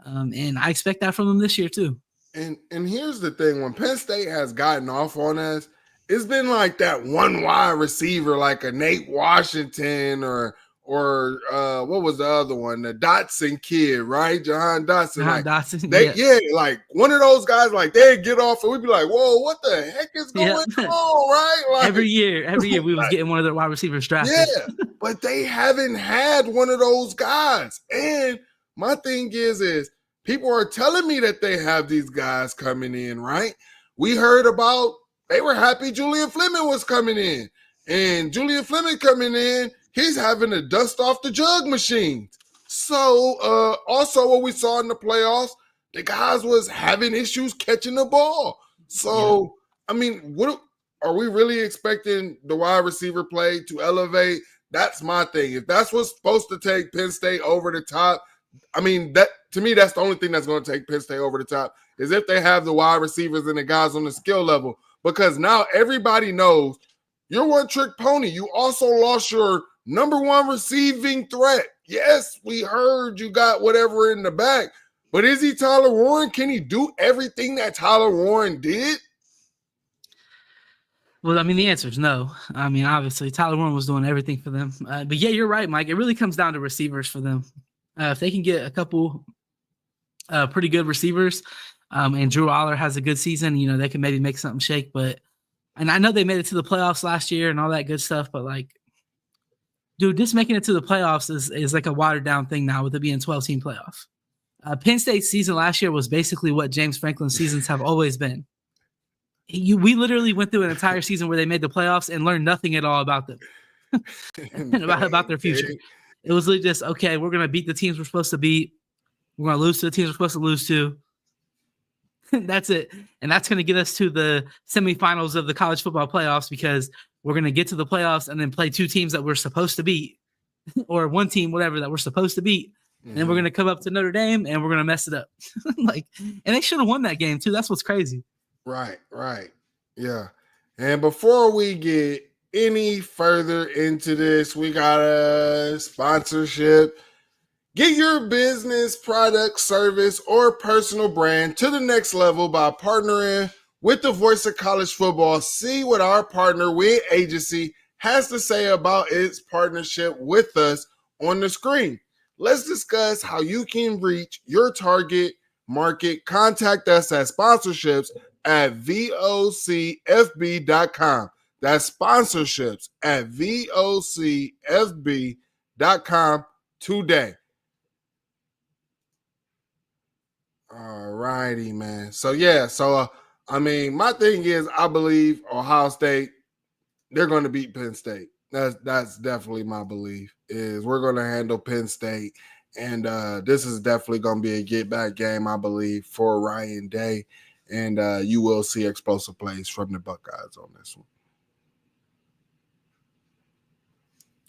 And I expect that from them this year too. And here's the thing. When Penn State has gotten off on us, it's been like that one wide receiver, like a Nate Washington or what was the other one? The Dotson kid, right? Jahan Dotson. Dotson. Like one of those guys, like they'd get off and we'd be like, whoa, what the heck is going on, right? Like, every year we was getting one of their wide receivers drafted. Yeah, but they haven't had one of those guys. And my thing is people are telling me that they have these guys coming in, right? We heard about, they were happy Julian Fleming was coming in. And Julian Fleming coming in, he's having to dust off the jug machines. So also what we saw in the playoffs, the guys was having issues catching the ball. So, I mean, what are we really expecting the wide receiver play to elevate? That's my thing. If that's what's supposed to take Penn State over the top, I mean, that to me, that's the only thing that's going to take Penn State over the top is if they have the wide receivers and the guys on the skill level. Because now everybody knows you're one-trick pony. You also lost your number one receiving threat. Yes, we heard you got whatever in the back. But is he Tyler Warren? Can he do everything that Tyler Warren did? Well, I mean, the answer is no. I mean, obviously, Tyler Warren was doing everything for them. But yeah, you're right, Mike. It really comes down to receivers for them. If they can get a couple pretty good receivers, and Drew Aller has a good season, they can maybe make something shake. And I know they made it to the playoffs last year and all that good stuff, but like, dude, just making it to the playoffs is like a watered down thing now with it being 12-team playoff. Penn State's season last year was basically what James Franklin's seasons have always been. We literally went through an entire season where they made the playoffs and learned nothing at all about them and about their future. It was literally just, okay, we're going to beat the teams we're supposed to beat. We're going to lose to the teams we're supposed to lose to. That's it. And that's going to get us to the semifinals of the college football playoffs because we're going to get to the playoffs and then play two teams that we're supposed to beat or one team, whatever, that we're supposed to beat. And then we're going to come up to Notre Dame and we're going to mess it up. And they should have won that game too. That's what's crazy. Right. Yeah. And before we get any further into this, we got a sponsorship. Get your business, product, service, or personal brand to the next level by partnering with the Voice of College Football. See what our partner, Win Agency, has to say about its partnership with us on the screen. Let's discuss how you can reach your target market. Contact us at sponsorships at vocfb.com. That's sponsorships at vocfb.com today. All righty, man. So my thing is, I believe Ohio State, they're going to beat Penn State. That's definitely my belief. Is we're going to handle Penn State, and this is definitely going to be a get back game, I believe, for Ryan Day, and you will see explosive plays from the Buckeyes on this one.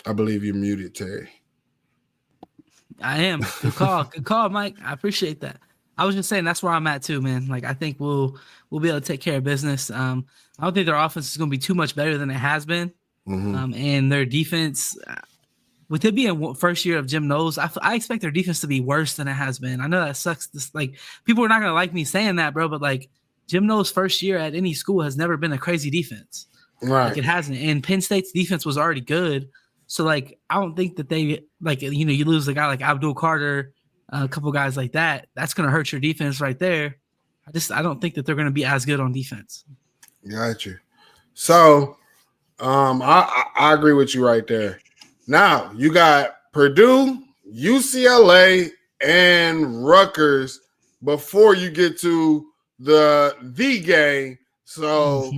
I believe you're muted, Terry. I am. Good call, Mike. I appreciate that. I was just saying that's where I'm at too, man. Like I think we'll be able to take care of business. I don't think their offense is going to be too much better than it has been, and their defense, with it being first year of Jim Knowles, I expect their defense to be worse than it has been. I know that sucks. People are not going to like me saying that, bro, but like Jim Knowles' first year at any school has never been a crazy defense. Right? Like it hasn't. And Penn State's defense was already good, so like I don't think that they you lose a guy like Abdul Carter. A couple guys like that, that's going to hurt your defense right there. I don't think that they're going to be as good on defense. Got you. So, I agree with you right there. Now you got Purdue, UCLA, and Rutgers before you get to the game. So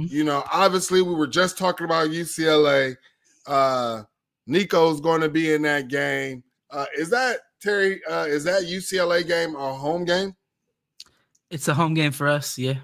obviously we were just talking about UCLA. Nico's going to be in that game. Is that Terry, is that UCLA game a home game? It's a home game for us, yeah.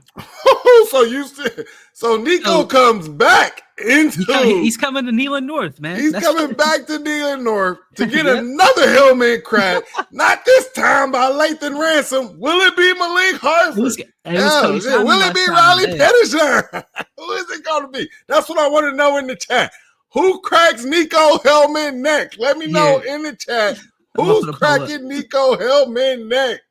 So Nico comes back into. He's coming to Neyland North, man. He's coming back to Neyland North to get another helmet crack. Not this time by Lathan Ransom. Will it be Malik Hartford? Will it be Riley Pettijohn? Who is it going to be? That's what I want to know in the chat. Who cracks Nico helmet next? Let me know in the chat. Who's cracking Nico helmet next?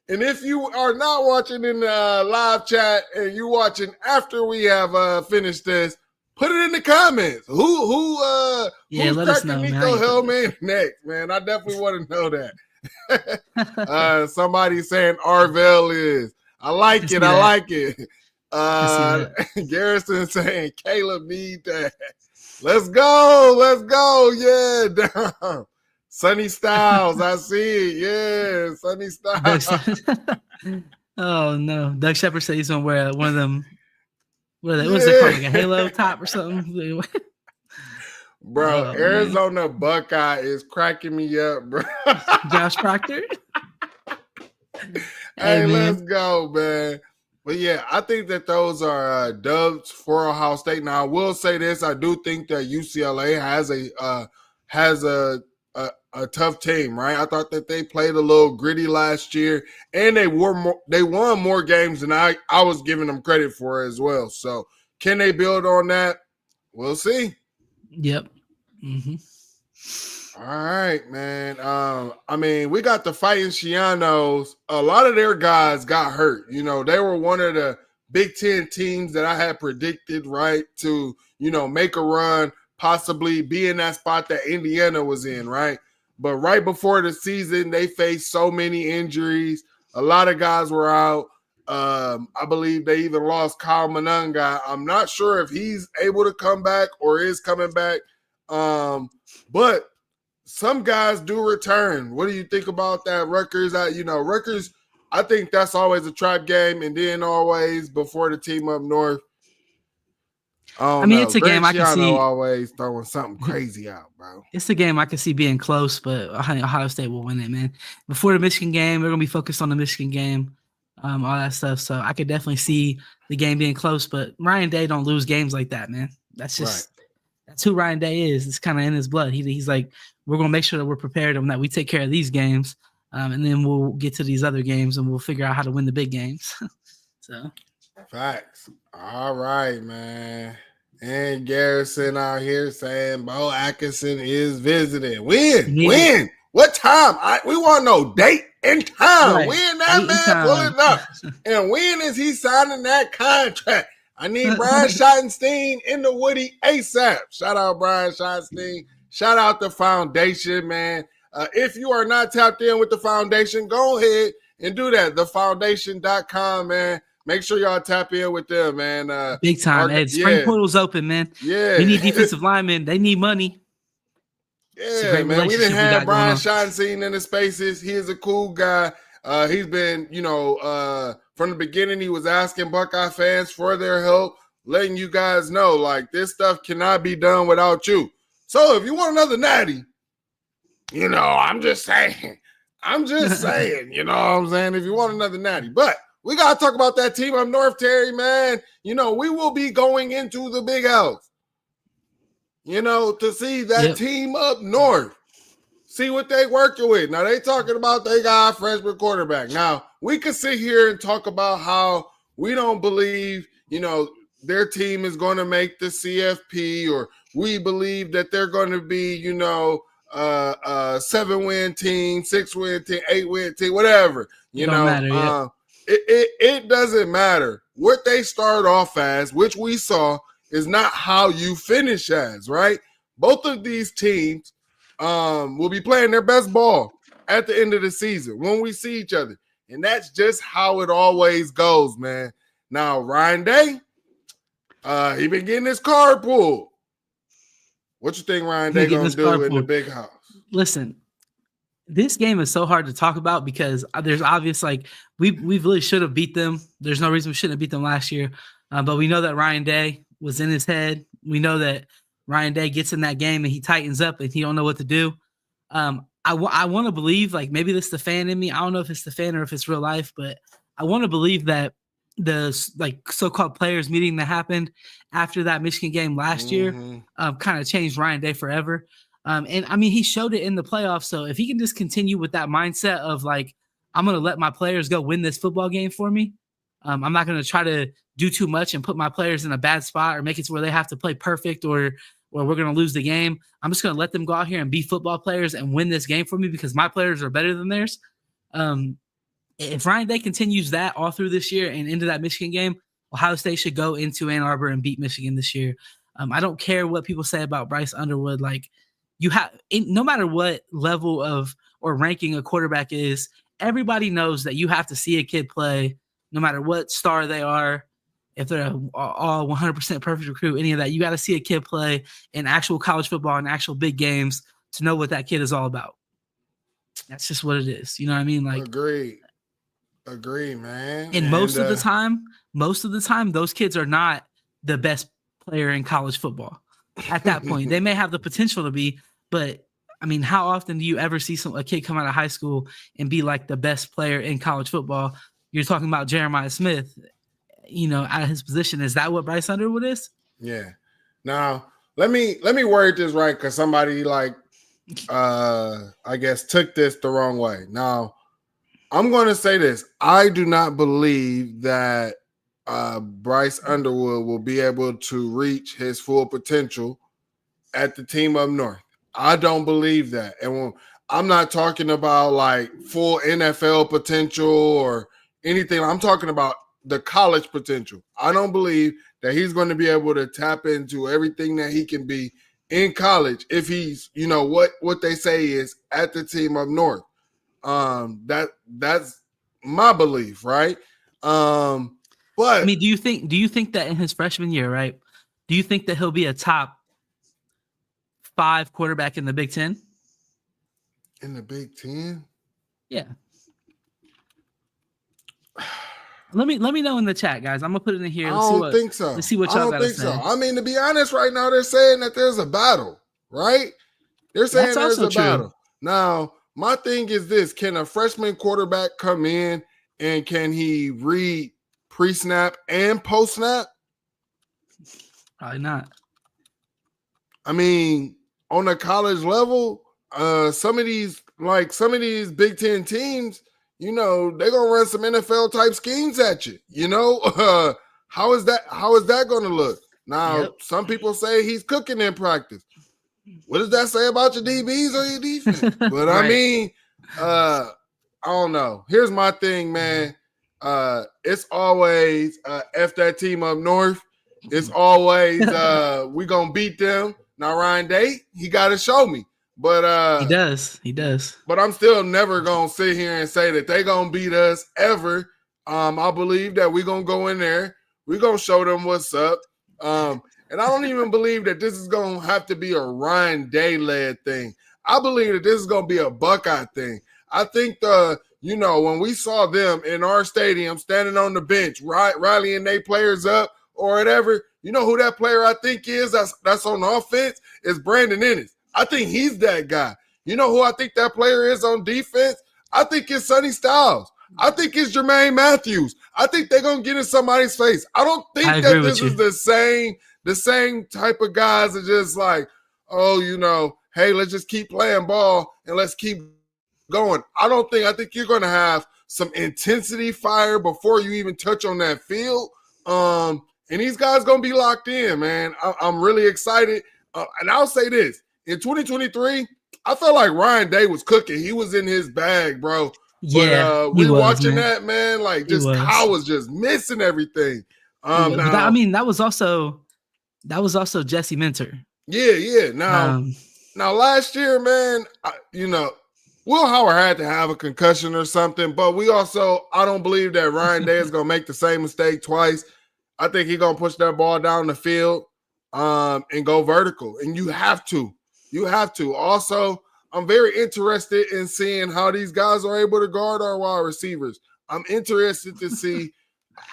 And if you are not watching in the live chat and you watching after we have finished this, put it in the comments. Who's let us know, Nico helmet next, man? I definitely want to know that. Somebody saying Arvell is. I like it. I like it. Garrison saying Caleb need that. Let's go. Yeah, down. Sunny Styles, I see it. Yeah, Sunny Styles. Oh no, Doug Shepard said he's gonna wear one of them. What's it called, like a halo top or something? Bro, Arizona Buckeye is cracking me up, bro. Josh Proctor. Hey, let's go, man. But yeah, I think that those are dubs for Ohio State. Now, I will say this: I do think that UCLA has a tough team, right? I thought that they played a little gritty last year, and they won more games than I was giving them credit for as well. So, can they build on that? We'll see. Yep. All right, man. We got the Fighting Schianos. A lot of their guys got hurt. They were one of the Big Ten teams that I had predicted, right, to, make a run, possibly be in that spot that Indiana was in, right? But right before the season, they faced so many injuries. A lot of guys were out. I believe they even lost Kyle Monunga. I'm not sure if he's able to come back or is coming back. But some guys do return. What do you think about that? Rutgers, Rutgers, I think that's always a trap game, and then always before the team up north. It's a game I can see always throwing something crazy out, bro. It's a game I can see being close, but Ohio State will win it, man. Before the Michigan game, they're gonna be focused on the Michigan game, all that stuff. So I could definitely see the game being close, but Ryan Day don't lose games like that, man. That's just that's who Ryan Day is. It's kind of in his blood. He's like, we're gonna make sure that we're prepared and that we take care of these games. and then we'll get to these other games and we'll figure out how to win the big games. So, facts. All right, man. And Garrison out here saying Bo Atkinson is visiting. When? What time? We want to know date and time. Right. When that man pulling up? And when is he signing that contract? I need Brian Schottenstein in the Woody ASAP. Shout out Brian Schottenstein. Shout out the foundation, man. If you are not tapped in with the foundation, go ahead and do that. Thefoundation.com, man. Make sure y'all tap in with them, man. Big time. Ed, spring portal's open, man. Yeah. We need defensive linemen. They need money. Yeah, man. We didn't have Brian Schottenstein in the spaces. He is a cool guy. He's been, from the beginning, he was asking Buckeye fans for their help, letting you guys know, like, this stuff cannot be done without you. So if you want another natty, I'm just saying, you know what I'm saying? If you want another natty. But we got to talk about that team up north, Terry, man. We will be going into the Big House, to see that team up north, see what they working with. Now, they talking about they got a freshman quarterback. Now, we could sit here and talk about how we don't believe, their team is going to make the CFP, or we believe that they're going to be, 7-win team, 6-win team, 8-win team, whatever. It doesn't matter. What they start off as, which we saw, is not how you finish as, right? Both of these teams will be playing their best ball at the end of the season when we see each other. And that's just how it always goes, man. Now, Ryan Day, he been getting his card pulled. What you think Ryan Day going to do in the Big House? Listen, this game is so hard to talk about because there's obvious, we really should have beat them. There's no reason we shouldn't have beat them last year. But we know that Ryan Day was in his head. We know that Ryan Day gets in that game and he tightens up and he don't know what to do. I want to believe, maybe this is the fan in me. I don't know if it's the fan or if it's real life, but I want to believe that the so-called players meeting that happened after that Michigan game last year kind of changed Ryan Day forever. And I mean, he showed it in the playoffs. So if he can just continue with that mindset of I'm going to let my players go win this football game for me. I'm not going to try to do too much and put my players in a bad spot or make it to where they have to play perfect or we're going to lose the game. I'm just going to let them go out here and be football players and win this game for me because my players are better than theirs. If Ryan Day continues that all through this year and into that Michigan game, Ohio State should go into Ann Arbor and beat Michigan this year. I don't care what people say about Bryce Underwood. No matter what level of or ranking a quarterback is, everybody knows that you have to see a kid play, no matter what star they are. If they're all 100% perfect recruit, any of that, you got to see a kid play in actual college football and actual big games to know what that kid is all about. That's just what it is. You know what I mean? Agree, man. And most of the time, those kids are not the best player in college football. At that point, they may have the potential to be, but I mean, how often do you ever see a kid come out of high school and be the best player in college football? You're talking about Jeremiah Smith, out of his position. Is that what Bryce Underwood is? Yeah. Now, let me word this right, because somebody I guess took this the wrong way. Now, I'm going to say this. I do not believe that Bryce Underwood will be able to reach his full potential at the team up north. I don't believe that. And I'm not talking about full NFL potential or anything. I'm talking about the college potential. I don't believe that he's going to be able to tap into everything that he can be in college if he's, what they say is at the team up north. That's my belief, right? But I mean, do you think that in his freshman year, right? Do you think that he'll be a top 5 quarterback in the Big Ten? In the Big Ten? Yeah. Let me know in the chat, guys. I'm gonna put it in here. I don't think so. Let's see what y'all got to say. I mean, to be honest, right now they're saying that there's a battle, right? They're saying there's a battle. Now, my thing is this: can a freshman quarterback come in and can he read pre-snap and post-snap? Probably not. I mean, on a college level, some of these like some of these Big Ten teams, they're gonna run some NFL type schemes at you. How is that gonna look? Now, some people say he's cooking in practice. What does that say about your DBs or your defense? But right. I mean, I don't know. Here's my thing, man. It's always F that team up north. It's always we gonna beat them. Now Ryan Day, he gotta show me. But he does. But I'm still never gonna sit here and say that they gonna beat us ever. I believe that we're gonna go in there, we're gonna show them what's up. And I don't even believe that this is gonna have to be a Ryan Day led thing. I believe that this is gonna be a Buckeye thing. I think when we saw them in our stadium standing on the bench, rallying their players up or whatever, you know who that player I think is that's on the offense is Brandon Ennis. I think he's that guy. You know who I think that player is on defense? I think it's Sonny Styles. I think it's Jermaine Matthews. I think they're going to get in somebody's face. I don't think that this is the same type of guys that just like, hey, let's just keep playing ball and let's keep going. I think you're going to have some intensity fire before you even touch on that field. And these guys going to be locked in, man. I'm really excited. And I'll say this. In 2023, I felt like Ryan Day was cooking. He was in his bag, bro. Yeah, we watching that, man. Like, just Kyle was just missing everything. That was also Jesse Minter. Yeah. Now last year, man, Will Howard had to have a concussion or something, but I don't believe that Ryan Day is gonna make the same mistake twice. I think he's gonna push that ball down the field and go vertical. And you have to. Also, I'm very interested in seeing how these guys are able to guard our wide receivers. I'm interested to see.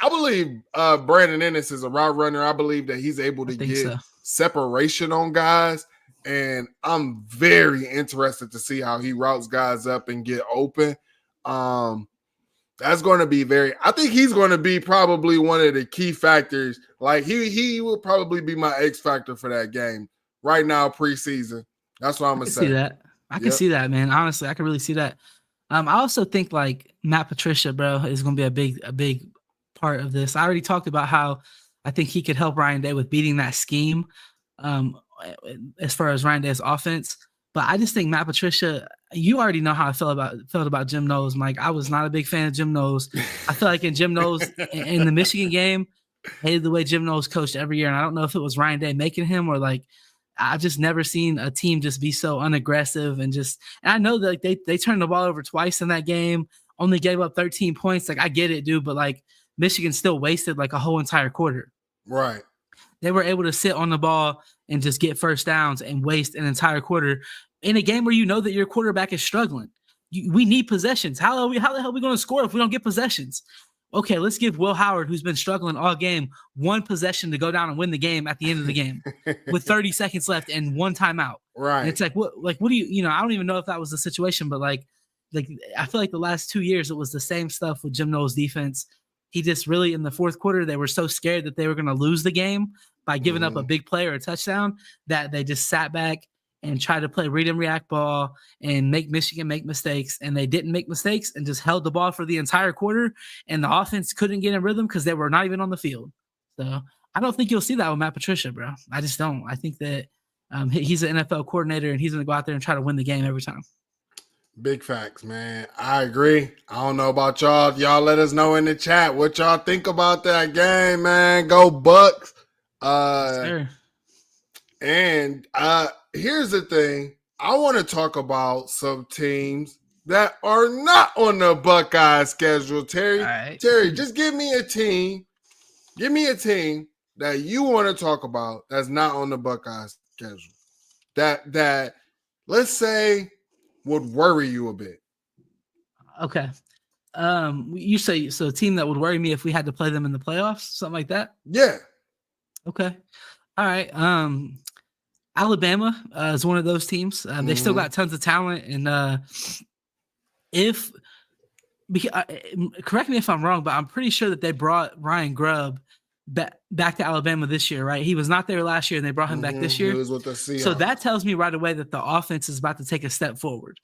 I believe Brandon Ennis is a route runner. I believe that he's able to get separation on guys. And I'm very interested to see how he routes guys up and get open. That's going to be I think he's going to be probably one of the key factors. Like he will probably be my X factor for that game right now, preseason. That's what I'm going to say. See that. I can see that, man. Honestly, I can really see that. I also think like Matt Patricia, bro, is going to be a big part of this. I already talked about how I think he could help Ryan Day with beating that scheme as far as Ryan Day's offense. But I just think Matt Patricia, you already know how I felt about Jim Knowles, Mike. I was not a big fan of Jim Knowles. I feel like in Jim Knowles in the Michigan game, hated the way Jim Knowles coached every year. And I don't know if it was Ryan Day making him or like I've just never seen a team just be so unaggressive and I know that like, they turned the ball over twice in that game, only gave up 13 points. Like I get it, dude, but like Michigan still wasted like a whole entire quarter. Right. They were able to sit on the ball and just get first downs and waste an entire quarter in a game where you know that your quarterback is struggling. We need possessions. How the hell are we going to score if we don't get possessions? Okay, let's give Will Howard, who's been struggling all game, one possession to go down and win the game at the end of the game with 30 seconds left and one timeout. Right. And it's like, what do you I don't even know if that was the situation, but like I feel like the last 2 years, it was the same stuff with Jim Knowles' defense. He just really, in the fourth quarter, they were so scared that they were going to lose the game by giving up a big play or a touchdown that they just sat back and tried to play read and react ball and make Michigan make mistakes. And they didn't make mistakes and just held the ball for the entire quarter. And the offense couldn't get in rhythm because they were not even on the field. So I don't think you'll see that with Matt Patricia, bro. I just don't. I think that he's an NFL coordinator and he's going to go out there and try to win the game every time. Big facts, man. I agree. I don't know about y'all. Y'all let us know in the chat what y'all think about that game, man. Go Bucks. Sure. And here's the thing. I want to talk about some teams that are not on the Buckeye schedule. Terry, right. Terry, just give me a team. Give me a team that you want to talk about that's not on the Buckeye schedule. That let's say would worry you a bit. Okay. You say so a team that would worry me if we had to play them in the playoffs, something like that? Yeah. Okay. All right. Alabama is one of those teams. They still got tons of talent, and correct me if I'm wrong, but I'm pretty sure that they brought Ryan Grubb back to Alabama this year, right? He was not there last year, and they brought him back this year. He was with the Seahawks. So that tells me right away that the offense is about to take a step forward.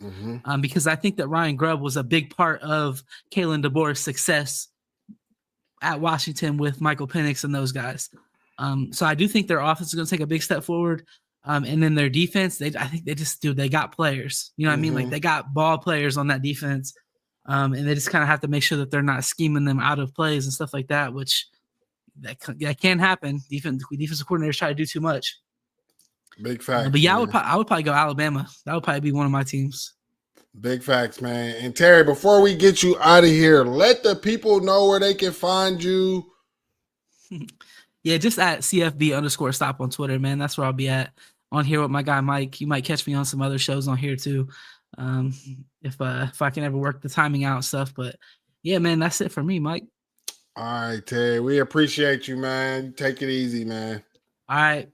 Because I think that Ryan Grubb was a big part of Kalen DeBoer's success at Washington with Michael Penix and those guys. So I do think their offense is going to take a big step forward. And then their defense, I think they got players. You know what I mean? Like they got ball players on that defense. And they just kind of have to make sure that they're not scheming them out of plays and stuff like that, which that can happen. Defensive coordinators try to do too much. Big facts. But yeah, I would probably go Alabama. That would probably be one of my teams. Big facts, man. And Terry, before we get you out of here, let the people know where they can find you. Yeah, just at CFB_stop on Twitter, man. That's where I'll be at on here with my guy Mike. You might catch me on some other shows on here too, if I can ever work the timing out and stuff. But yeah, man, that's it for me, Mike. All right, Terry. We appreciate you, man. Take it easy, man. All right.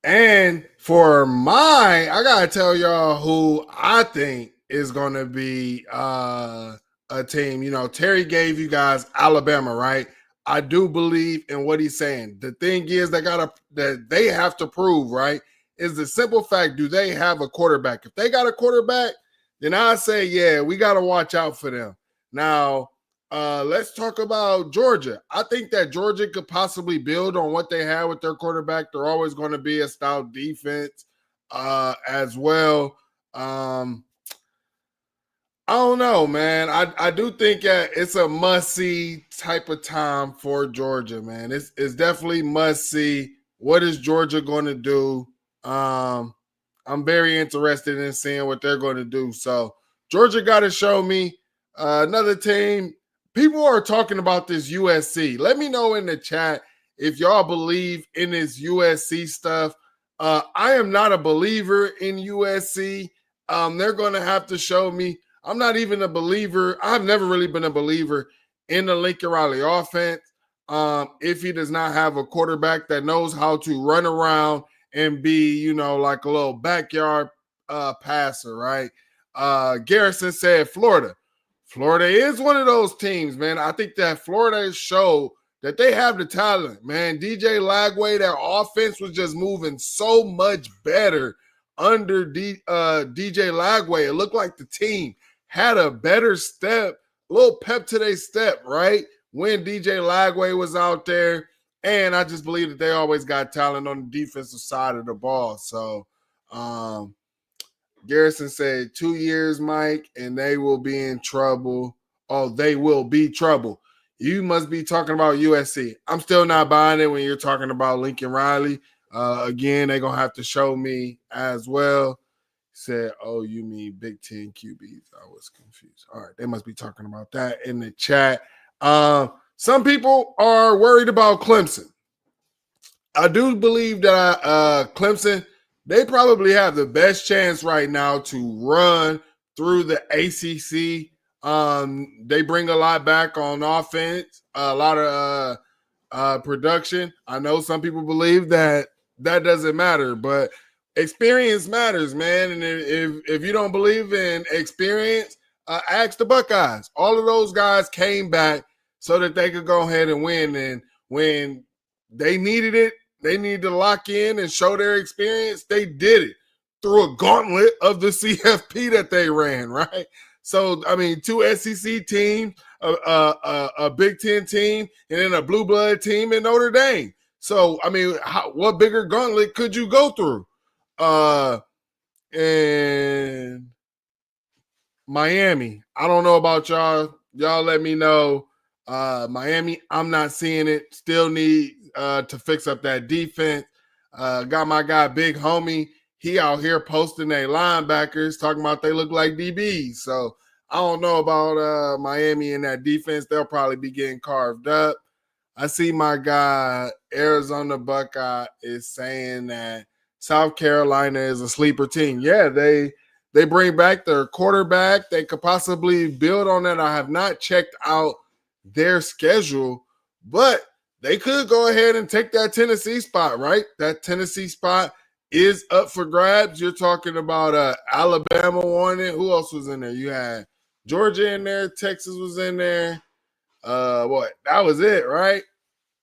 And for I gotta tell y'all who I think is gonna be a team. You know, Terry gave you guys Alabama, right? I do believe in what he's saying. The thing is, that they have to prove, right, is the simple fact: do they have a quarterback? If they got a quarterback, then I say, yeah, we got to watch out for them. Now, let's talk about Georgia. I think that Georgia could possibly build on what they have with their quarterback. They're always going to be a stout defense as well. I don't know, man. I do think it's a must-see type of time for Georgia, man. It's definitely must-see. What is Georgia going to do? I'm very interested in seeing what they're going to do. So Georgia got to show me another team. People are talking about this USC. Let me know in the chat if y'all believe in this USC stuff. I am not a believer in USC. They're going to have to show me. I'm not even a believer. I've never really been a believer in the Lincoln Riley offense. If he does not have a quarterback that knows how to run around and be, like a little backyard passer, right? Garrison said Florida. Florida is one of those teams, man. I think that Florida showed that they have the talent, man. DJ Lagway, their offense was just moving so much better under DJ Lagway. It looked like the team had a better step, a little pep to their step, right? When DJ Lagway was out there. And I just believe that they always got talent on the defensive side of the ball. So Garrison said 2 years, Mike, and they will be in trouble. Oh, they will be trouble. You must be talking about USC. I'm still not buying it when you're talking about Lincoln Riley. Again, they're going to have to show me as well. Said, oh, you mean Big Ten QBs? I was confused. All right, they must be talking about that in the chat. Some people are worried about Clemson. I do believe that Clemson, they probably have the best chance right now to run through the ACC. They bring a lot back on offense, a lot of production. I know some people believe that doesn't matter, but experience matters, man. And if you don't believe in experience, ask the Buckeyes. All of those guys came back so that they could go ahead and win. And when they needed it, they needed to lock in and show their experience. They did it through a gauntlet of the CFP that they ran, right? So, I mean, 2 SEC teams, a Big Ten team, and then a blue blood team in Notre Dame. So, I mean, what bigger gauntlet could you go through? And Miami, I don't know about y'all. Y'all let me know. Miami, I'm not seeing it. Still need to fix up that defense. Got my guy, Big Homie. He out here posting their linebackers, talking about they look like DBs. So I don't know about Miami and that defense. They'll probably be getting carved up. I see my guy, Arizona Buckeye, is saying that South Carolina is a sleeper team. Yeah, they bring back their quarterback. They could possibly build on that. I have not checked out their schedule, but they could go ahead and take that Tennessee spot, right? That Tennessee spot is up for grabs. You're talking about Alabama won it. Who else was in there? You had Georgia in there. Texas was in there. What? That was it, right?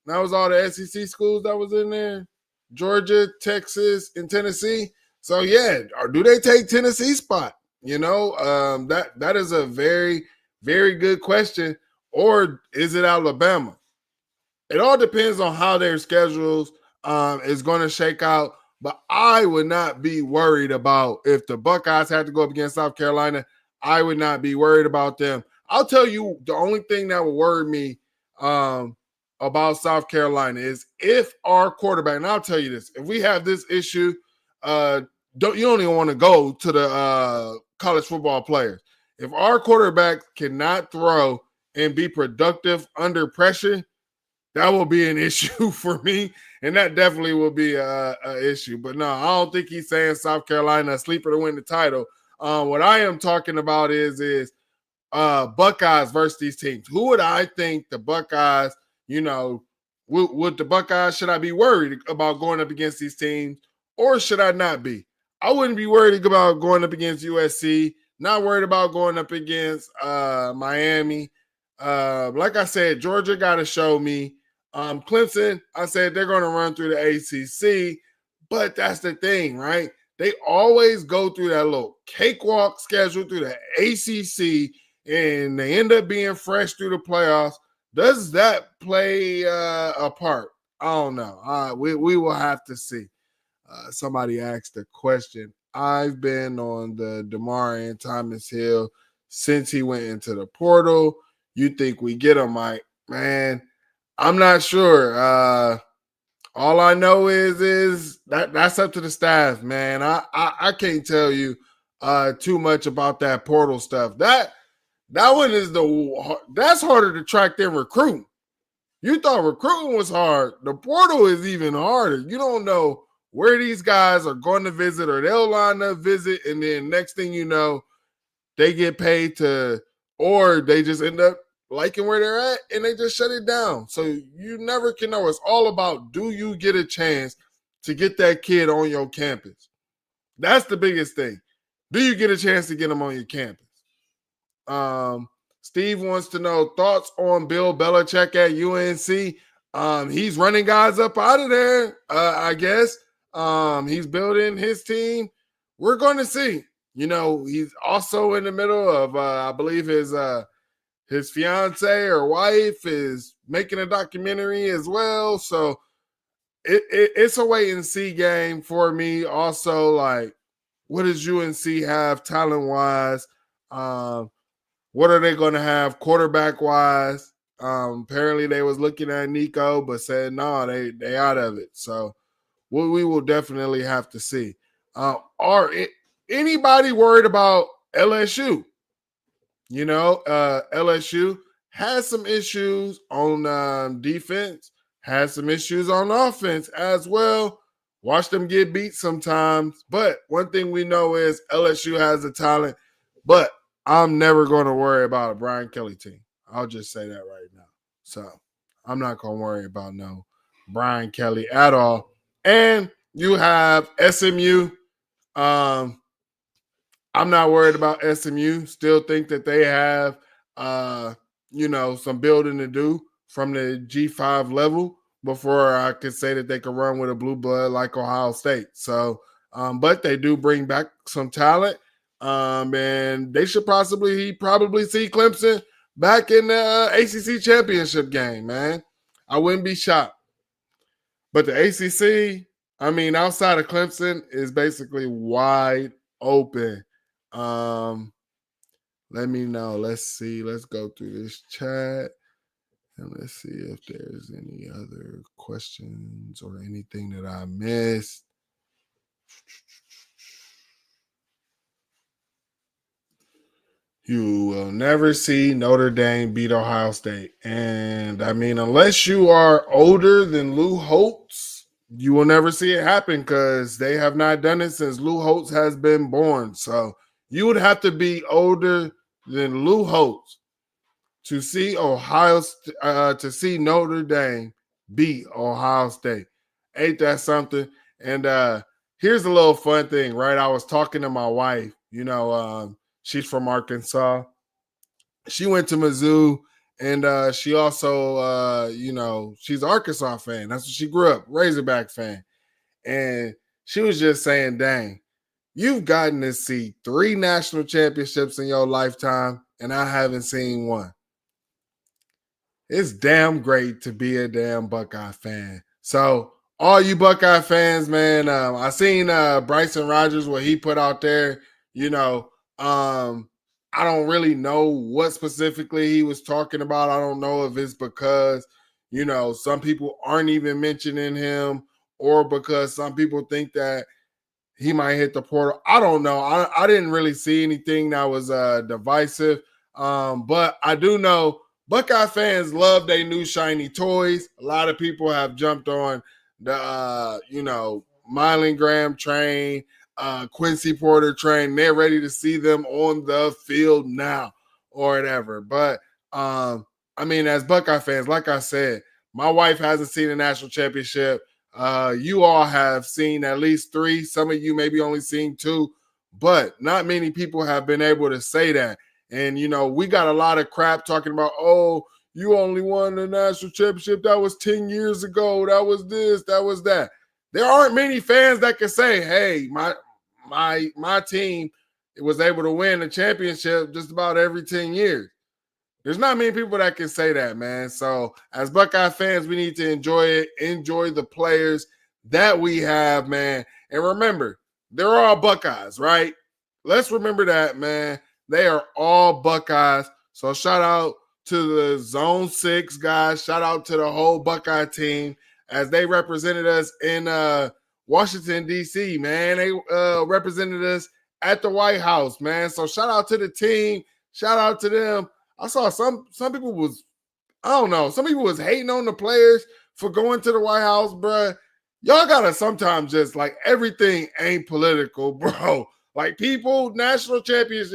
That was all the SEC schools that was in there. Georgia, Texas, and Tennessee. So yeah, or do they take Tennessee spot? That is a very, very good question. Or is it Alabama? It all depends on how their schedules is going to shake out. But I would not be worried about if the Buckeyes had to go up against South Carolina. I would not be worried about them. I'll tell you the only thing that would worry me about South Carolina is if our quarterback, and I'll tell you this, if we have this issue, you don't even want to go to the college football players. If our quarterback cannot throw and be productive under pressure, that will be an issue for me, and that definitely will be a issue. But no, I don't think he's saying South Carolina a sleeper to win the title. What I am talking about is Buckeyes versus these teams. Who would I think the Buckeyes, would the Buckeyes, should I be worried about going up against these teams, or should I not be? I wouldn't be worried about going up against USC, not worried about going up against Miami. Like I said, Georgia got to show me. Clemson, I said they're going to run through the ACC, but that's the thing, right? They always go through that little cakewalk schedule through the ACC, and they end up being fresh through the playoffs. Does that play a part? I don't know. We will have to see. Somebody asked a question. I've been on the DeMar Thomas Hill since he went into the portal. You think we get him, Mike? Man, I'm not sure. All I know is that's up to the staff, man. I can't tell you too much about that portal stuff. That one is that's harder to track than recruiting. You thought recruiting was hard. The portal is even harder. You don't know where these guys are going to visit, or they'll line up visit, and then next thing you know, they get paid or they just end up liking where they're at and they just shut it down. So you never can know. It's all about, do you get a chance to get that kid on your campus? That's the biggest thing. Do you get a chance to get them on your campus? Steve wants to know thoughts on Bill Belichick at UNC. He's running guys up out of there, I guess. He's building his team. We're going to see. He's also in the middle of, I believe his fiance or wife is making a documentary as well. So it's a wait and see game for me. Also, like, what does UNC have talent wise? What are they going to have quarterback wise? Apparently they was looking at Nico, but said no, they out of it. So we will definitely have to see. Anybody worried about LSU? LSU has some issues on defense, has some issues on offense as well. Watch them get beat sometimes. But one thing we know is LSU has the talent. But I'm never going to worry about a Brian Kelly team. I'll just say that right now. So I'm not going to worry about no Brian Kelly at all. And you have SMU. I'm not worried about SMU. Still think that they have, some building to do from the G5 level before I could say that they could run with a blue blood like Ohio State. So, but they do bring back some talent. And they should probably see Clemson back in the ACC championship game, man. I wouldn't be shocked. But the ACC, outside of Clemson, is basically wide open. Let me know. Let's see. Let's go through this chat. And let's see if there's any other questions or anything that I missed. You will never see Notre Dame beat Ohio State. And unless you are older than Lou Holtz, you will never see it happen because they have not done it since Lou Holtz has been born. So you would have to be older than Lou Holtz to see to see Notre Dame beat Ohio State. Ain't that something? And here's a little fun thing, right? I was talking to my wife, she's from Arkansas. She went to Mizzou, And she also, she's an Arkansas fan. That's what she grew up, Razorback fan. And she was just saying, dang, you've gotten to see 3 national championships in your lifetime, and I haven't seen one. It's damn great to be a damn Buckeye fan. So, all you Buckeye fans, man, I seen Bryson Rogers, what he put out there. I don't really know what specifically he was talking about. I don't know if it's because, some people aren't even mentioning him, or because some people think that he might hit the portal. I don't know. I didn't really see anything that was divisive. But I do know Buckeye fans love their new shiny toys. A lot of people have jumped on the, Mylan Graham train, Quincy Porter train. They're ready to see them on the field now or whatever. But, as Buckeye fans, like I said, my wife hasn't seen a national championship. You all have seen at least 3. Some of you maybe only seen 2, but not many people have been able to say that. And, we got a lot of crap talking about, oh, you only won the national championship. That was 10 years ago. That was this, that was that. There aren't many fans that can say, hey, my team was able to win a championship just about every 10 years. There's not many people that can say that, man. So as Buckeye fans, we need to enjoy it, enjoy the players that we have, man. And remember, they're all Buckeyes, right? Let's remember that, man. They are all Buckeyes. So shout out to the Zone 6 guys. Shout out to the whole Buckeye team as they represented us in Washington, D.C., man. They represented us at the White House, man. So shout out to the team. Shout out to them. I saw some people was, I don't know, some people was hating on the players for going to the White House, bruh. Y'all gotta sometimes just, like, everything ain't political, bro. Like, people, national champions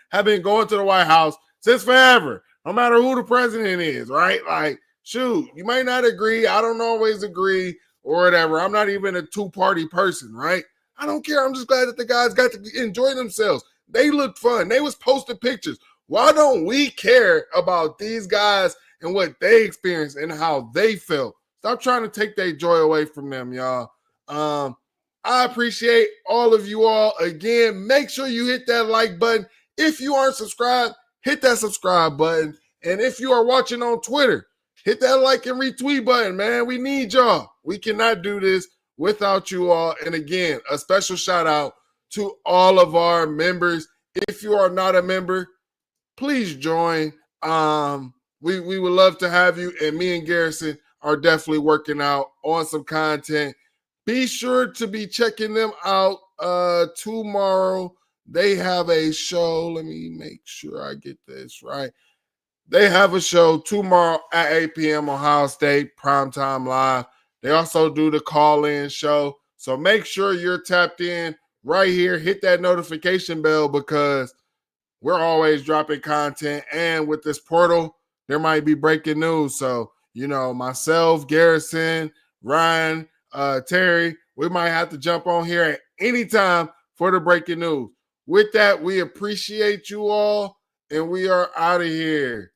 have been going to the White House since forever, no matter who the president is, right? Like, shoot, you might not agree. I don't always agree or whatever. I'm not even a 2-party person, right? I don't care. I'm just glad that the guys got to enjoy themselves. They looked fun. They was posting pictures. Why don't we care about these guys and what they experienced and how they felt? Stop trying to take their joy away from them, y'all. I appreciate all of you all. Again, make sure you hit that like button. If you aren't subscribed, hit that subscribe button. And if you are watching on Twitter, hit that like and retweet button, man. We need y'all. We cannot do this without you all. And again, a special shout out to all of our members. If you are not a member, please join. We would love to have you. And me and Garrison are definitely working out on some content. Be sure to be checking them out tomorrow. They have a show. Let me make sure I get this right. They have a show tomorrow at 8 p.m. Ohio State, Primetime Live. They also do the call-in show. So make sure you're tapped in right here. Hit that notification bell because we're always dropping content. And with this portal, there might be breaking news. So, myself, Garrison, Ryan, Terry, we might have to jump on here at any time for the breaking news. With that, we appreciate you all, and we are out of here.